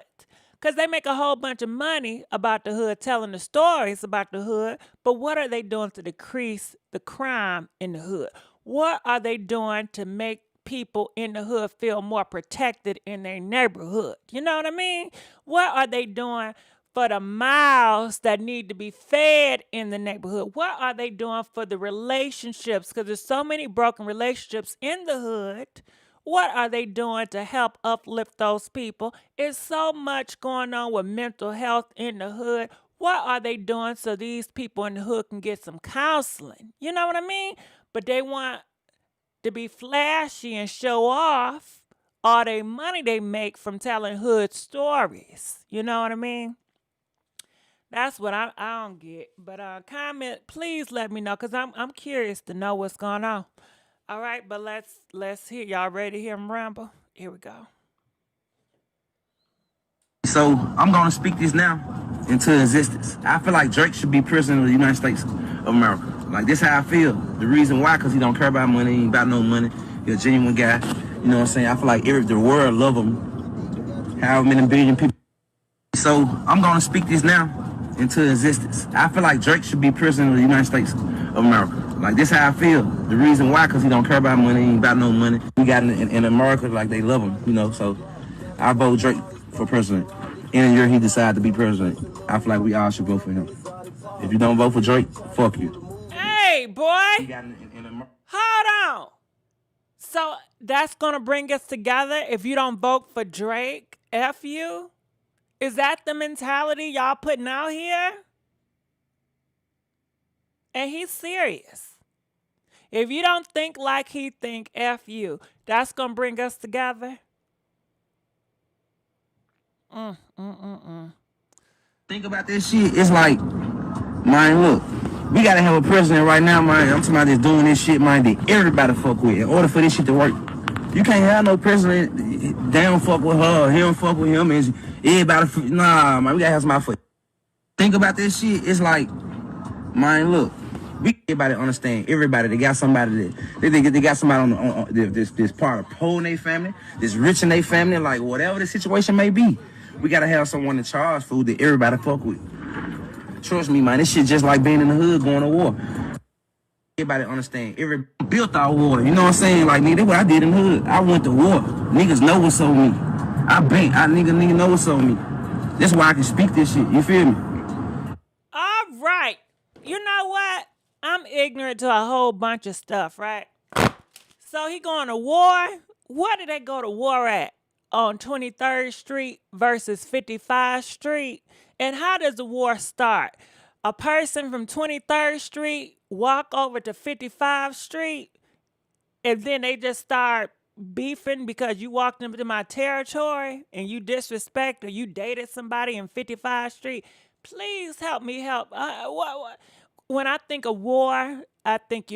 Because they make a whole bunch of money about the hood, telling the stories about the hood. But what are they doing to decrease the crime in the hood? What are they doing to make people in the hood feel more protected in their neighborhood? You know what I mean? What are they doing for the mouths that need to be fed in the neighborhood? What are they doing for the relationships? Because there's so many broken relationships in the hood. What are they doing to help uplift those people? There's so much going on with mental health in the hood. What are they doing so these people in the hood can get some counseling? You know what I mean? But they want to be flashy and show off all the money they make from telling hood stories. You know what I mean? That's what I don't get. But comment, please let me know, because I'm curious to know what's going on. All right, but let's hear. Y'all ready to hear him ramble? Here we go. So I'm gonna speak this now into existence. I feel like Drake should be president of the United States of America. Like, this how I feel. The reason why, because he don't care about money, he ain't about no money. He's a genuine guy. You know what I'm saying? I feel like the world love him. However many billion people. So I'm gonna speak this now into existence. I feel like Drake should be president of the United States of America. Like, this how I feel. The reason why, because he don't care about money, he ain't about no money. We got in America, like, they love him, you know. So I vote Drake for president. In a year he decide to be president, I feel like we all should vote for him. If you don't vote for Drake, fuck you. Hey, boy. Hold on. So that's going to bring us together if you don't vote for Drake? F you? Is that the mentality y'all putting out here? And he's serious. If you don't think like he think, F you, that's going to bring us together? Think about this shit. It's like, man, look, we gotta have a president right now, man. I'm talking about this doing this shit, man, that everybody fuck with. In order for this shit to work, you can't have no president. They don't fuck with her, he don't fuck with him, and everybody. Nah, man, we gotta have somebody for. Think about this shit. It's like, man, look, everybody understand. Everybody, they got somebody that they got somebody on this part of poor in their family, this rich in their family, like whatever the situation may be. We gotta have someone in charge, food, that everybody fuck with. Trust me, man, this shit just like being in the hood going to war. Everybody understand. Everybody built our war. You know what I'm saying? Like, nigga, that's what I did in the hood. I went to war. Niggas know what's on me. Nigga know what's on me. That's why I can speak this shit. You feel me? All right. You know what? I'm ignorant to a whole bunch of stuff, right? So he going to war? Where did they go to war at? On 23rd Street versus 55th Street? And how does the war start? A person from 23rd Street walk over to 55th Street and then they just start beefing because you walked into my territory and you disrespect or you dated somebody in 55th Street. Please help me help. When I think of war, I think,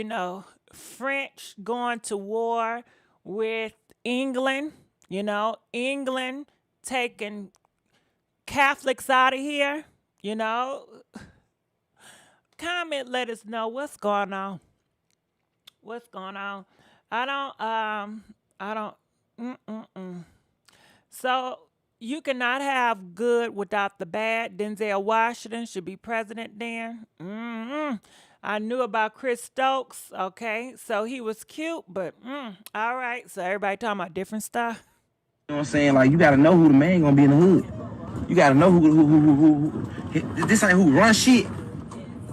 French going to war with England, England taking Catholics out of here, Comment, let us know what's going on. What's going on? I don't, So you cannot have good without the bad. Denzel Washington should be president then. I knew about Chris Stokes, okay? So he was cute, but all right. So everybody talking about different stuff. You know what I'm saying? Like, you gotta know who the man gonna be in the hood. You gotta know who this ain't who run shit,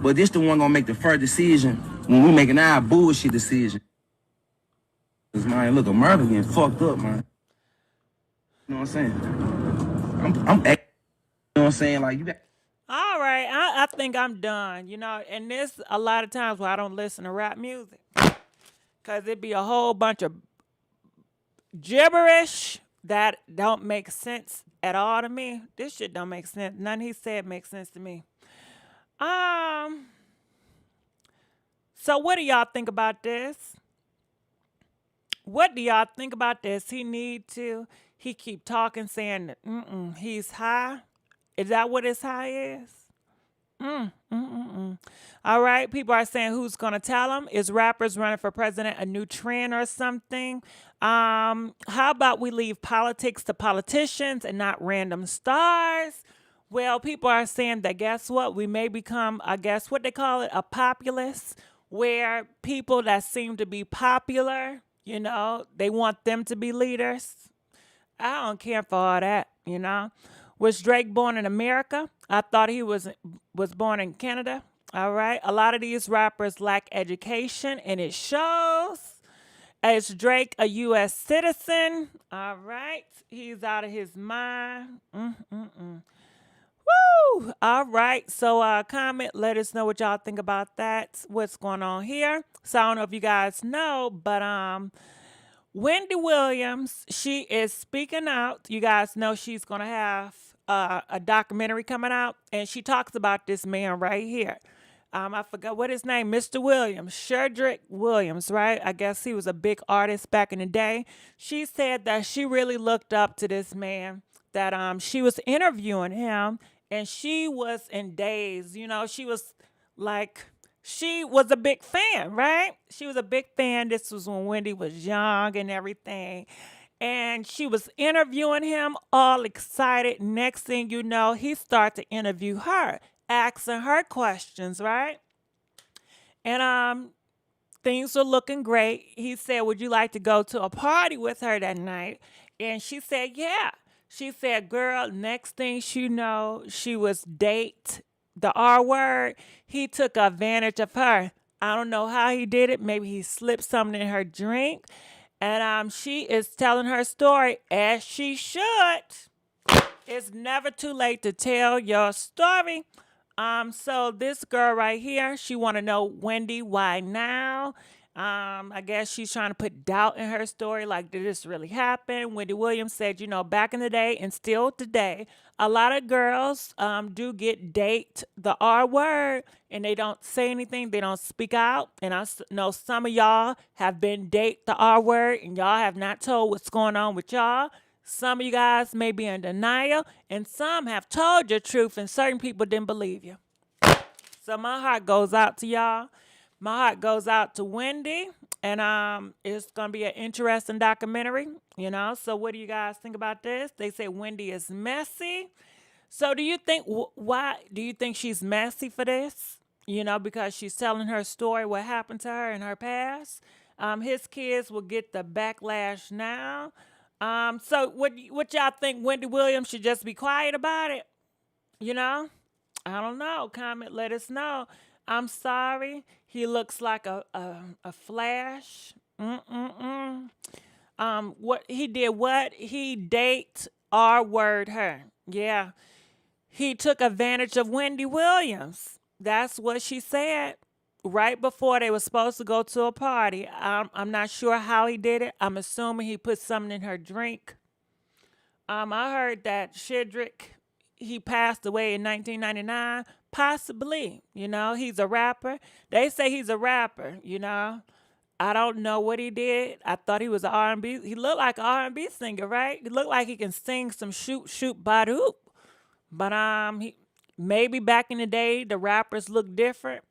but this the one gonna make the first decision when we making our bullshit decision. Cause man, look, America getting fucked up, man. You know what I'm saying? You know what I'm saying? Like, you got. All right, I think I'm done. And this a lot of times where I don't listen to rap music, cause it be a whole bunch of gibberish that don't make sense at all to me. This shit don't make sense. None he said makes sense to me. So what do y'all think about this? What do y'all think about this? He keep talking, saying that he's high. Is that what his high is? All right, people are saying who's gonna tell him? Is rappers running for president a new trend or something? How about we leave politics to politicians and not random stars? Well, people are saying that guess what? We may become, I guess what they call it, a populist, where people that seem to be popular, they want them to be leaders. I don't care for all that, Was Drake born in America? I thought he was born in Canada. All right. A lot of these rappers lack education, and it shows. Is Drake a U.S. citizen? All right. He's out of his mind. Woo! All right. So comment, let us know what y'all think about that. What's going on here? So I don't know if you guys know, but Wendy Williams, she is speaking out. You guys know she's going to have a documentary coming out, and she talks about this man right here. I forgot what his name, Mr. Williams, Sherdrick Williams, right? I guess he was a big artist back in the day. She said that she really looked up to this man, that she was interviewing him, and she was in daze. She was a big fan, right? She was a big fan. This was when Wendy was young and everything. And she was interviewing him, all excited. Next thing you know, he started to interview her, asking her questions, right? And things were looking great. He said, would you like to go to a party with her that night? And she said, yeah. She said, girl, next thing she know, she was date the R word. He took advantage of her. I don't know how he did it. Maybe he slipped something in her drink. And she is telling her story as she should. It's never too late to tell your story. So this girl right here, she want to know, Wendy, why now? I guess she's trying to put doubt in her story, like, did this really happen? Wendy Williams said, back in the day and still today, a lot of girls do get date the R word, and they don't say anything. They don't speak out. And I know some of y'all have been date the R word, and y'all have not told what's going on with y'all. Some of you guys may be in denial, and some have told your truth, and certain people didn't believe you. So my heart goes out to y'all. My heart goes out to Wendy, and it's going to be an interesting documentary, So what do you guys think about this? They say Wendy is messy. So do you think, why do you think she's messy for this? Because she's telling her story, what happened to her in her past. His kids will get the backlash now. So what y'all think? Wendy Williams should just be quiet about it? I don't know. Comment, let us know. I'm sorry. He looks like a flash. What he did? What he date R word her? Yeah. He took advantage of Wendy Williams. That's what she said. right before they were supposed to go to a party. I'm not sure how he did it. I'm assuming he put something in her drink. I heard that Shedrick, he passed away in 1999. Possibly, he's a rapper. They say he's a rapper, I don't know what he did. I thought he was an R&B. He looked like an R&B singer, right? He looked like he can sing some shoot, ba-doop. But maybe back in the day, the rappers looked different.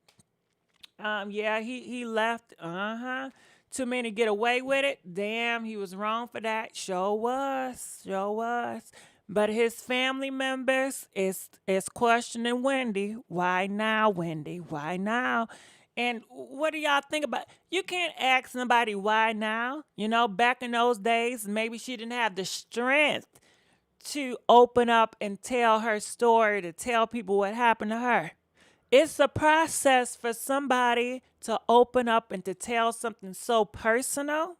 Yeah, he left. Too many get away with it. Damn, he was wrong for that. Sure was. But his family members is questioning Wendy. Why now, Wendy? Why now? And what do y'all think about? You can't ask somebody why now. Back in those days, maybe she didn't have the strength to open up and tell her story, to tell people what happened to her. It's a process for somebody to open up and to tell something so personal.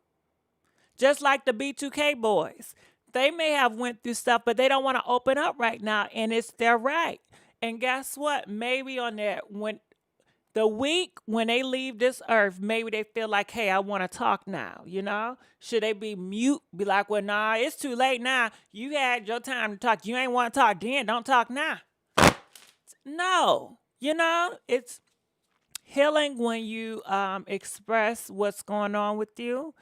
Just like the B2K boys. They may have went through stuff, but they don't want to open up right now, and it's their right. And guess what? Maybe on the week when they leave this earth, maybe they feel like, hey, I want to talk now, Should they be mute? Be like, well, nah, it's too late now. You had your time to talk. You ain't want to talk then. Don't talk now. No. It's healing when you express what's going on with you.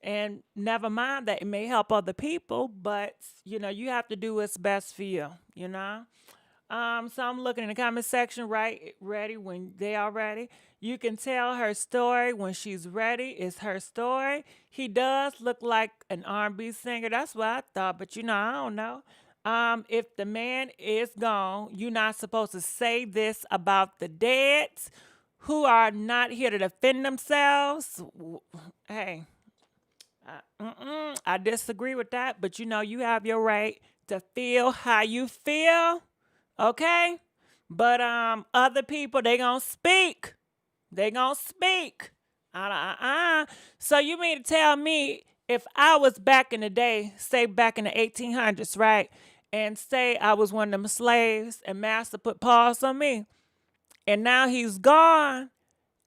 And never mind that it may help other people, but, you have to do what's best for you, So I'm looking in the comment section, right? Ready when they are ready. You can tell her story when she's ready. It's her story. He does look like an R&B singer. That's what I thought, but, I don't know. If the man is gone, you're not supposed to say this about the dead who are not here to defend themselves. Hey, I disagree with that, but you have your right to feel how you feel, okay? But other people, they gonna speak. So you mean to tell me if I was back in the day, say back in the 1800s, right? And say I was one of them slaves and master put paws on me. And now he's gone.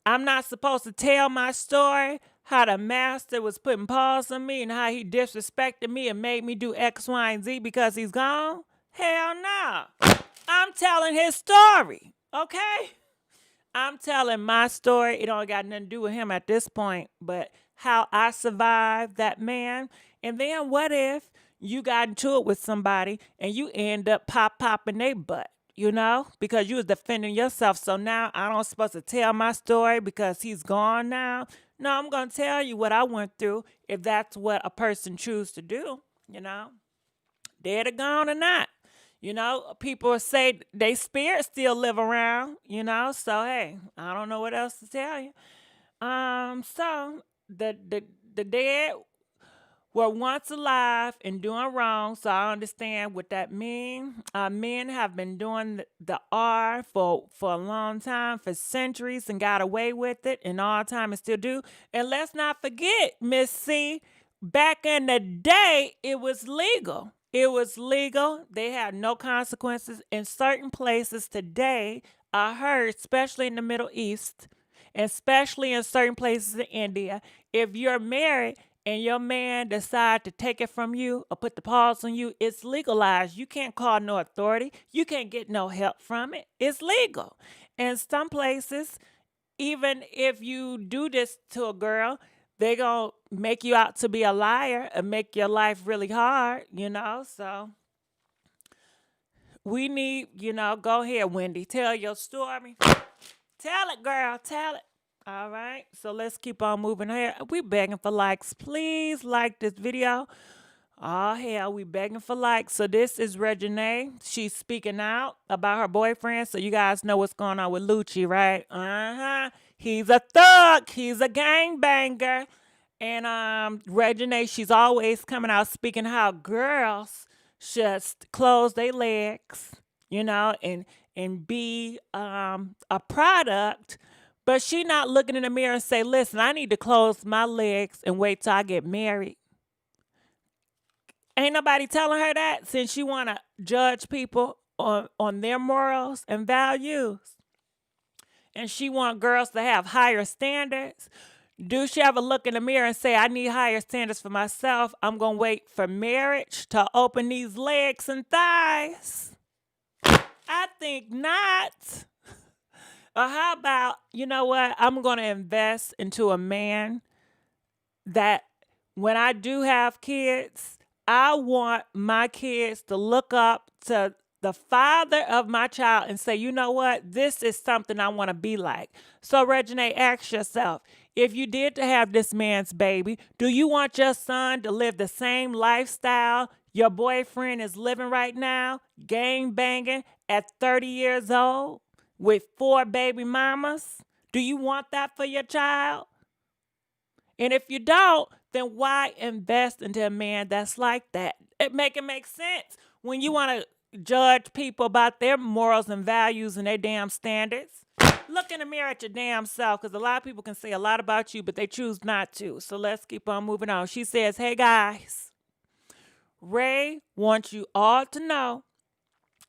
I'm not supposed to tell my story, how the master was putting paws on me and how he disrespected me and made me do X, Y, and Z because he's gone? Hell no. I'm telling his story, okay? I'm telling my story. It don't got nothing to do with him at this point, but how I survived that man. And then what if you got into it with somebody and you end up popping their butt, because you was defending yourself. So now I don't supposed to tell my story because he's gone now. No, I'm going to tell you what I went through if that's what a person chooses to do, dead or gone or not. People say they spirits still live around, so hey, I don't know what else to tell you. So the dead were once alive and doing wrong, so I understand what that means. Men have been doing the R for a long time, for centuries, and got away with it, and all time and still do. And let's not forget, Miss C, back in the day, it was legal. It was legal. They had no consequences. In certain places today, I heard, especially in the Middle East, and especially in certain places in India, if you're married and your man decide to take it from you or put the paws on you, it's legalized. You can't call no authority. You can't get no help from it. It's legal. And some places, even if you do this to a girl, they gonna make you out to be a liar and make your life really hard, so we need, go ahead, Wendy, tell your story. Tell it, girl, tell it. All right, so let's keep on moving here. We begging for likes. Please like this video. Oh, hell, we begging for likes. So this is Reginae. She's speaking out about her boyfriend, so you guys know what's going on with Lucci, right? He's a thug. He's a gangbanger. And Reginae, she's always coming out speaking how girls should close their legs, and be a product. But she not looking in the mirror and say, listen, I need to close my legs and wait till I get married. Ain't nobody telling her that since she want to judge people on their morals and values. and she want girls to have higher standards, do she ever look in the mirror and say, I need higher standards for myself? I'm going to wait for marriage to open these legs and thighs? I think not. Or how about, you know what? I'm going to invest into a man that when I do have kids, I want my kids to look up to the father of my child and say, you know what? This is something I want to be like. So, Reginae, ask yourself, if you did to have this man's baby, do you want your son to live the same lifestyle your boyfriend is living right now, gang banging at 30 years old with 4 baby mamas? Do you want that for your child? And if you don't, then why invest into a man that's like that? It make sense when you want to judge people about their morals and values and their damn standards. Look in the mirror at your damn self, because a lot of people can say a lot about you, but they choose not to. So let's keep on moving on. She says, hey guys, Ray wants you all to know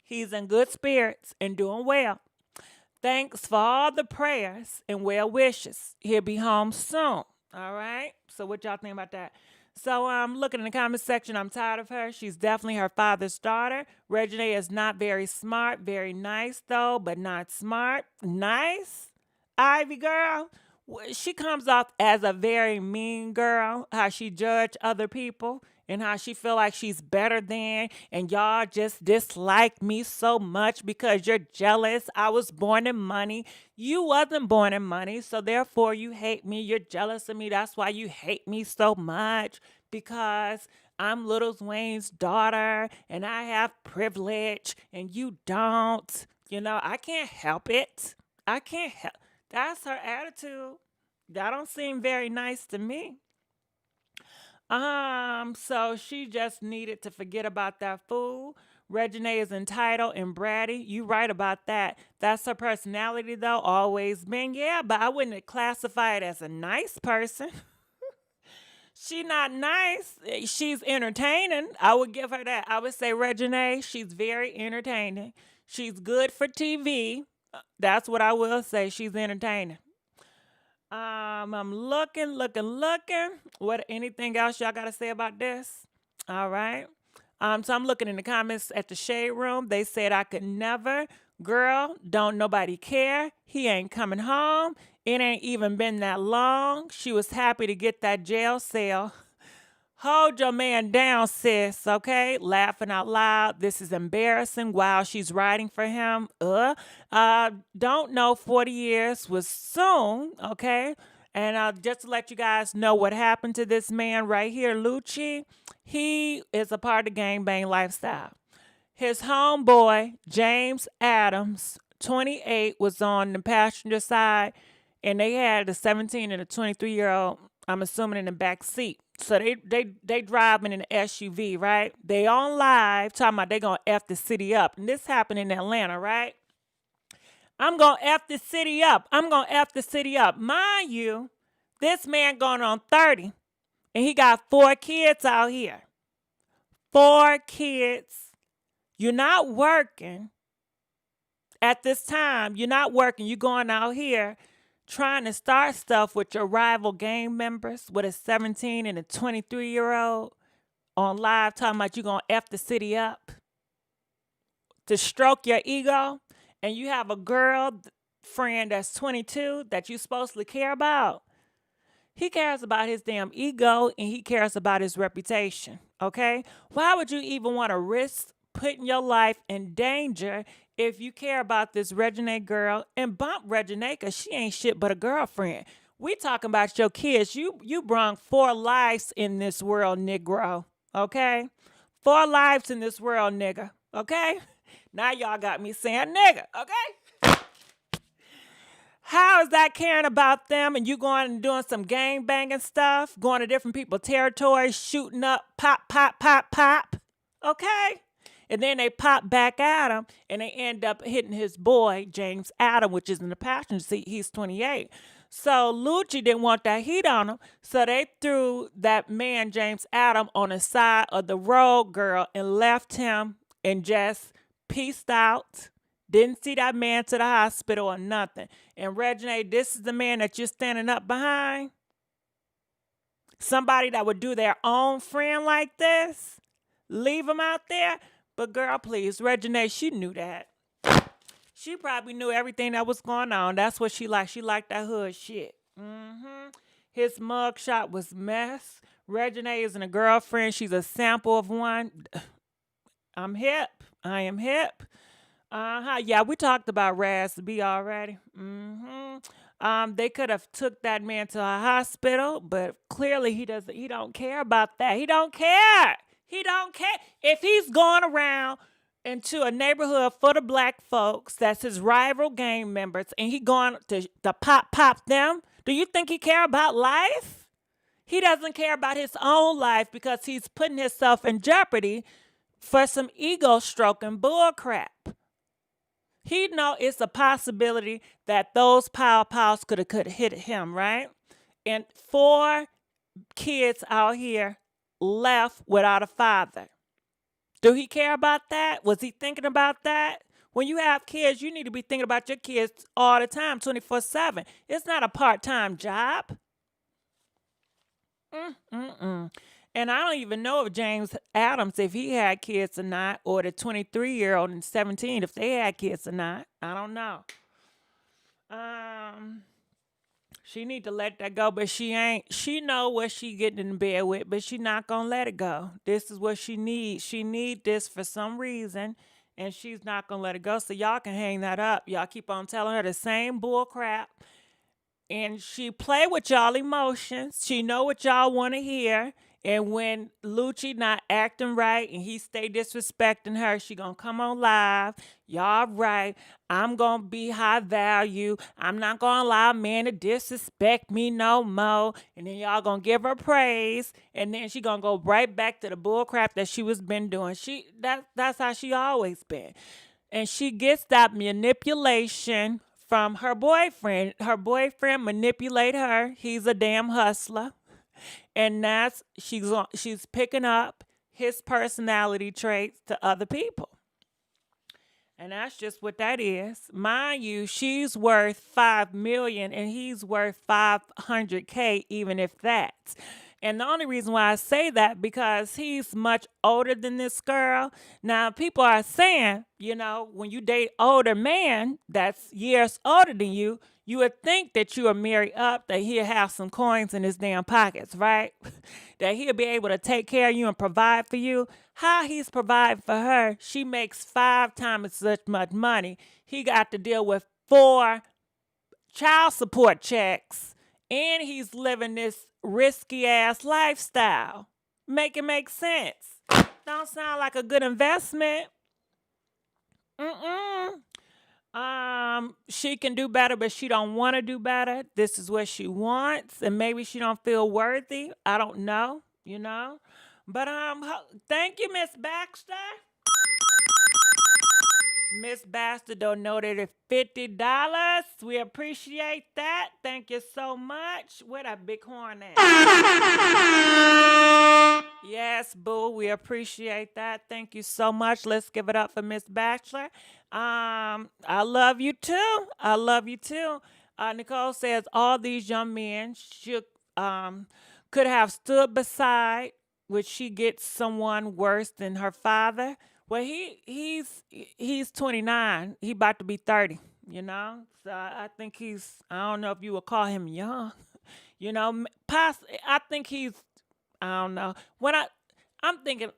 he's in good spirits and doing well. Thanks for all the prayers and well wishes. He'll be home soon. All right? So what y'all think about that? So I'm looking in the comment section. I'm tired of her. She's definitely her father's daughter. Reginae is not very smart. Very nice, though, but not smart. Nice? Ivy girl? She comes off as a very mean girl. How she judge other people and how she feel like she's better than, and y'all just dislike me so much because you're jealous. I was born in money. You wasn't born in money, so therefore you hate me. You're jealous of me. That's why you hate me so much, because I'm Lil Wayne's daughter and I have privilege and you don't. You know, I can't help it. I can't help. That's her attitude. That don't seem very nice to me. So she just needed to forget about that fool. Reginae is entitled and bratty. You right about that. That's her personality, though, always been. Yeah, but I wouldn't classify it as a nice person. She not nice. She's entertaining. I would give her that. I would say Reginae, she's very entertaining. She's good for TV. That's what I will say. She's entertaining. I'm looking. What anything else y'all gotta say about this? All right. So I'm looking in the comments at the Shade Room. They said I could never. Girl, don't nobody care. He ain't coming home. It ain't even been that long. She was happy to get that jail cell. Hold your man down, sis, okay? Laughing out loud. This is embarrassing while she's writing for him. Don't know 40 years was soon, okay? And just to let you guys know what happened to this man right here, Lucci, he is a part of the gangbang lifestyle. His homeboy, James Adams, 28, was on the passenger side, and they had a 17 and a 23-year-old, I'm assuming, in the back seat. So they driving in an SUV, right? They on live talking about they gonna F the city up. And this happened in Atlanta, right? I'm gonna F the city up. Mind you, this man going on 30. And he got 4 kids out here. 4 kids. You're not working at this time. You're not working. You're going out here trying to start stuff with your rival gang members with a 17 and a 23-year-old on live talking about you going to F the city up to stroke your ego, and you have a girl friend that's 22 that you're supposed to care about. He cares about his damn ego and he cares about his reputation, okay? Why would you even want to risk putting your life in danger if you care about this Reginae girl? And bump Reginae, because she ain't shit but a girlfriend. We talking about your kids. You brung 4 lives in this world, Negro, okay? 4 lives in this world, nigga, okay? Now y'all got me saying nigga, okay? How is that caring about them and you going and doing some gang banging stuff, going to different people's territories, shooting up, pop, pop, pop, pop, okay? And then they pop back at him, and they end up hitting his boy, James Adam, which is in the passenger seat. He's 28. So Lucci didn't want that heat on him, so they threw that man, James Adam, on the side of the road, girl, and left him and just peaced out Didn't see that man to the hospital or nothing. And Reginae, this is the man that you're standing up behind? Somebody that would do their own friend like this? Leave him out there? But girl, please, Reginae, she knew that. She probably knew everything that was going on. That's what she liked. She liked that hood shit. His mugshot was mess. Reginae isn't a girlfriend. She's a sample of one. I'm hip. I am hip. Yeah, we talked about Raz B already. They could have took that man to a hospital, but clearly he don't care about that. He don't care. He don't care. If he's going around into a neighborhood full of black folks, that's his rival gang members, and he going to pop them, do you think he care about life? He doesn't care about his own life because he's putting himself in jeopardy for some ego stroking bull crap. He know it's a possibility that those pows could have hit him, right? And 4 kids out here left without a father. Do he care about that? Was he thinking about that? When you have kids, you need to be thinking about your kids all the time, 24/7. It's not a part-time job. And I don't even know if James Adams, if he had kids or not, or the 23-year-old and 17, if they had kids or not. I don't know. She need to let that go, but she ain't. She know what she getting in bed with, but she not gonna let it go. This is what she needs. She need this for some reason, and she's not gonna let it go. So y'all can hang that up. Y'all keep on telling her the same bull crap. And she play with y'all emotions. She know what y'all want to hear. And when Lucci not acting right and he stay disrespecting her, she gonna come on live. Y'all right. I'm gonna be high value. I'm not gonna allow a man to disrespect me no more. And then y'all gonna give her praise. And then she gonna go right back to the bull crap that she was been doing. That's how she always been. And she gets that manipulation from her boyfriend. Her boyfriend manipulate her. He's a damn hustler. And that's she's picking up his personality traits to other people. And that's just what that is. Mind you, she's worth $5 million and he's worth $500K, even if that. And the only reason why I say that, because he's much older than this girl. Now, people are saying, you know, when you date older man that's years older than you, you would think that you are married up, that he'll have some coins in his damn pockets, right? That he'll be able to take care of you and provide for you. How he's providing for her, she makes 5 times as much money. He got to deal with 4 child support checks, and he's living this risky ass lifestyle. Make it make sense. Don't sound like a good investment. She can do better, but she don't want to do better. This is what she wants, and maybe she don't feel worthy. I don't know, you know. But thank you, Miss Baxter. Miss Baxter donated $50. We appreciate that. Thank you so much. Where that big horn at? Yes, boo. We appreciate that. Thank you so much. Let's give it up for Miss Bachelor. I love you too. I love you too. Nicole says all these young men should could have stood beside, would she get someone worse than her father? Well, he's 29. He about to be 30, you know? So I think I don't know if you would call him young. You know, I think he's, I don't know. I'm thinking,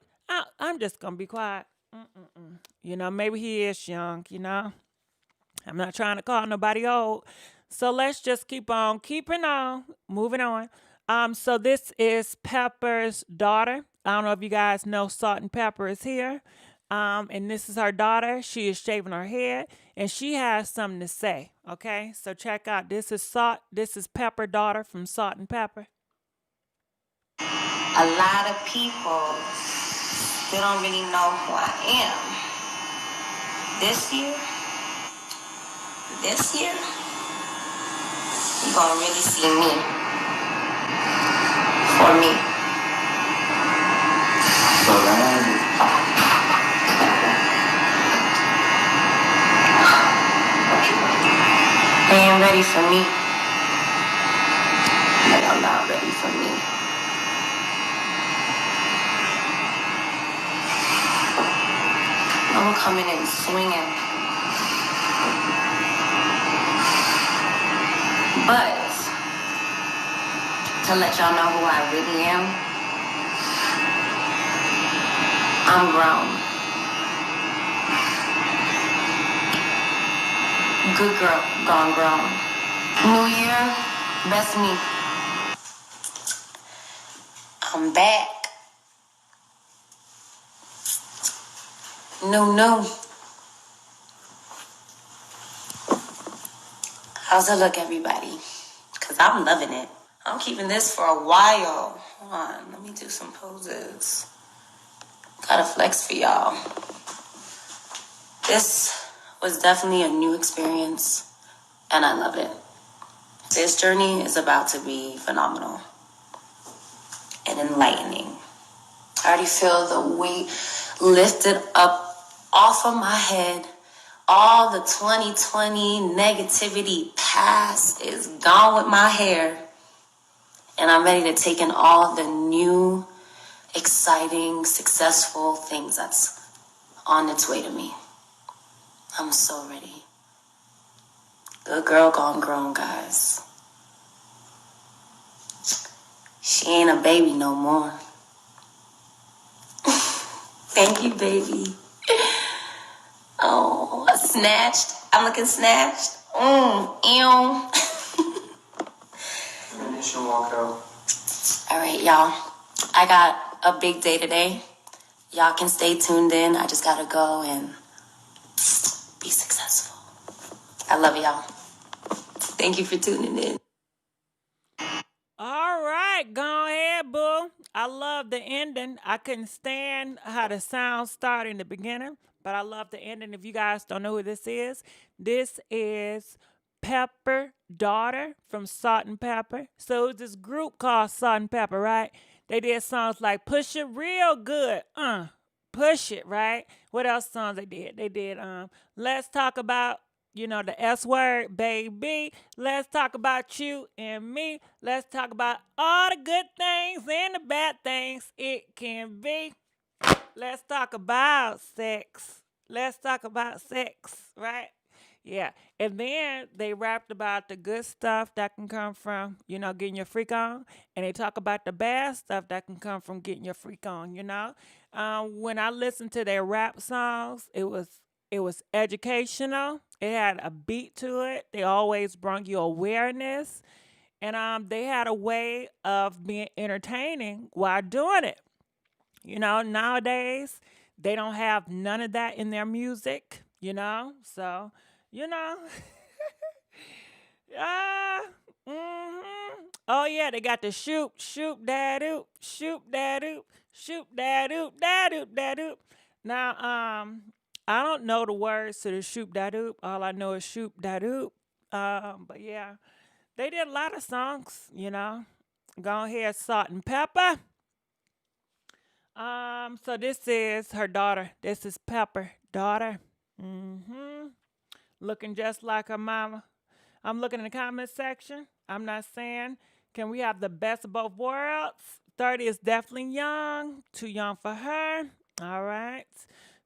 I'm just going to be quiet. You know, maybe he is young, you know? I'm not trying to call nobody old. So let's just keep on keeping on, moving on. So this is Pepper's daughter. I don't know if you guys know Salt and Pepper is here. And this is her daughter. She is shaving her head, and she has something to say. Okay, so check out. This is Pepper, daughter from Salt and Pepper. A lot of people still don't really know who I am. This year, you're gonna really see me for me. So They ain't ready for me. They are not ready for me. I'm coming in swinging. But to let y'all know who I really am, I'm grown. Good girl, gone grown. New year, best me. I'm back. No. How's it look, everybody? Because I'm loving it. I'm keeping this for a while. Hold on, let me do some poses. Gotta flex for y'all. This was definitely a new experience, and I love it. This journey is about to be phenomenal and enlightening. I already feel the weight lifted up off of my head. All the 2020 negativity past is gone with my hair. And I'm ready to take in all the new, exciting, successful things that's on its way to me. I'm so ready. Good girl gone grown, guys. She ain't a baby no more. Thank you, baby. Oh, snatched. I'm looking snatched. Ew. Initial walkout. All right, y'all. I got a big day today. Y'all can stay tuned in. I just gotta go and be successful. I love y'all. Thank you for tuning in. All right, go ahead, boo. I love the ending. I couldn't stand how the sound started in the beginning, but I love the ending. If you guys don't know who this is Pepper daughter from Salt and Pepper. So it's this group called Salt and Pepper, right? They did songs like Push It Real Good. Push It, right? What else songs they did? They did Let's Talk About, the S word, baby. Let's talk about you and me. Let's talk about all the good things and the bad things it can be. Let's talk about sex. Let's talk about sex, right? Yeah. And then they rapped about the good stuff that can come from, getting your freak on. And they talk about the bad stuff that can come from getting your freak on, When I listened to their rap songs, it was educational. It had a beat to it. They always brought you awareness. And they had a way of being entertaining while doing it. Nowadays, they don't have none of that in their music, So, Oh, yeah, they got the shoot that oop, shoot that oop, shoot that oop, that oop, that oop. Now, I don't know the words to the shoot that oop. All I know is shoot that oop. But yeah, they did a lot of songs, Go ahead, Salt and Pepper. So this is her daughter. This is Pepper, daughter. Looking just like her mama. I'm looking in the comment section. I'm not saying, can we have the best of both worlds? 30 is definitely young. Too young for her. All right.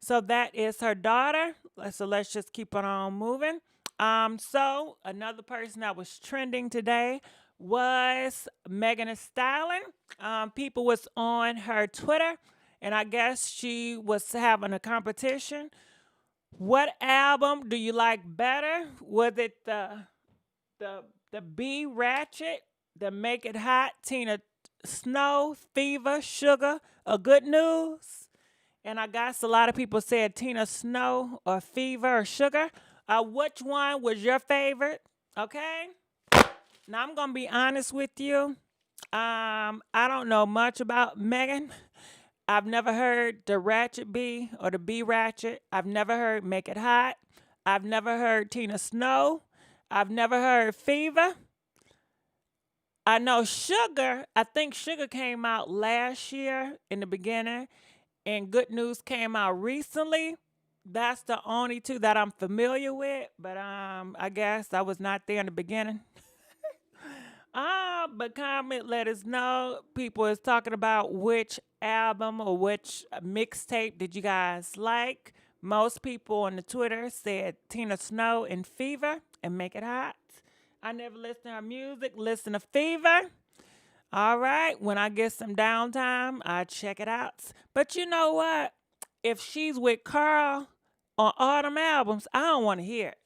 So that is her daughter. So let's just keep it on moving. So another person that was trending today was Megan Thee Stallion. People was on her Twitter, and I guess she was having a competition. What album do you like better? Was it the B Ratchet, the Make It Hot, Tina Snow, Fever, Sugar, or Good News? And I guess a lot of people said Tina Snow or Fever or Sugar. Which one was your favorite? Okay. Now I'm gonna be honest with you. I don't know much about Megan. I've never heard the Ratchet B or the B Ratchet. I've never heard Make It Hot. I've never heard Tina Snow. I've never heard Fever. I know Sugar. I think Sugar came out last year in the beginning, and Good News came out recently. That's the only two that I'm familiar with, but I guess I was not there in the beginning. But comment, let us know. People is talking about which album or which mixtape did you guys like. Most people on the Twitter said Tina Snow and Fever and Make It Hot. I never listen to her music, listen to Fever. All right, when I get some downtime, I check it out. But you know what? If she's with Carl on all them albums, I don't want to hear it.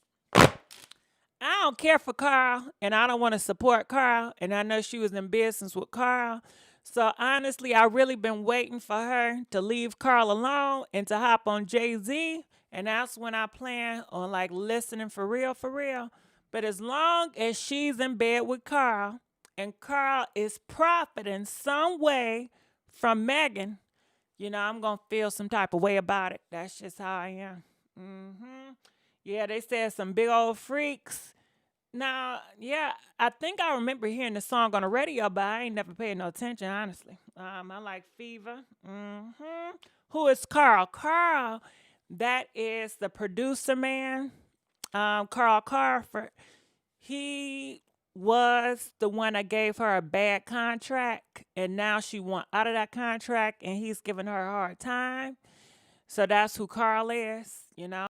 I don't care for Carl, and I don't want to support Carl, and I know she was in business with Carl. So honestly, I really been waiting for her to leave Carl alone and to hop on Jay-Z, and that's when I plan on like listening for real, for real. But as long as she's in bed with Carl, and Carl is profiting some way from Megan, you know, I'm going to feel some type of way about it. That's just how I am. Yeah, they said some big old freaks. Now, yeah, I think I remember hearing the song on the radio, but I ain't never paid no attention, honestly. I like Fever. Who is Carl? Carl, that is the producer man. Carl Carford. He was the one that gave her a bad contract, and now she want out of that contract, and he's giving her a hard time. So that's who Carl is, you know.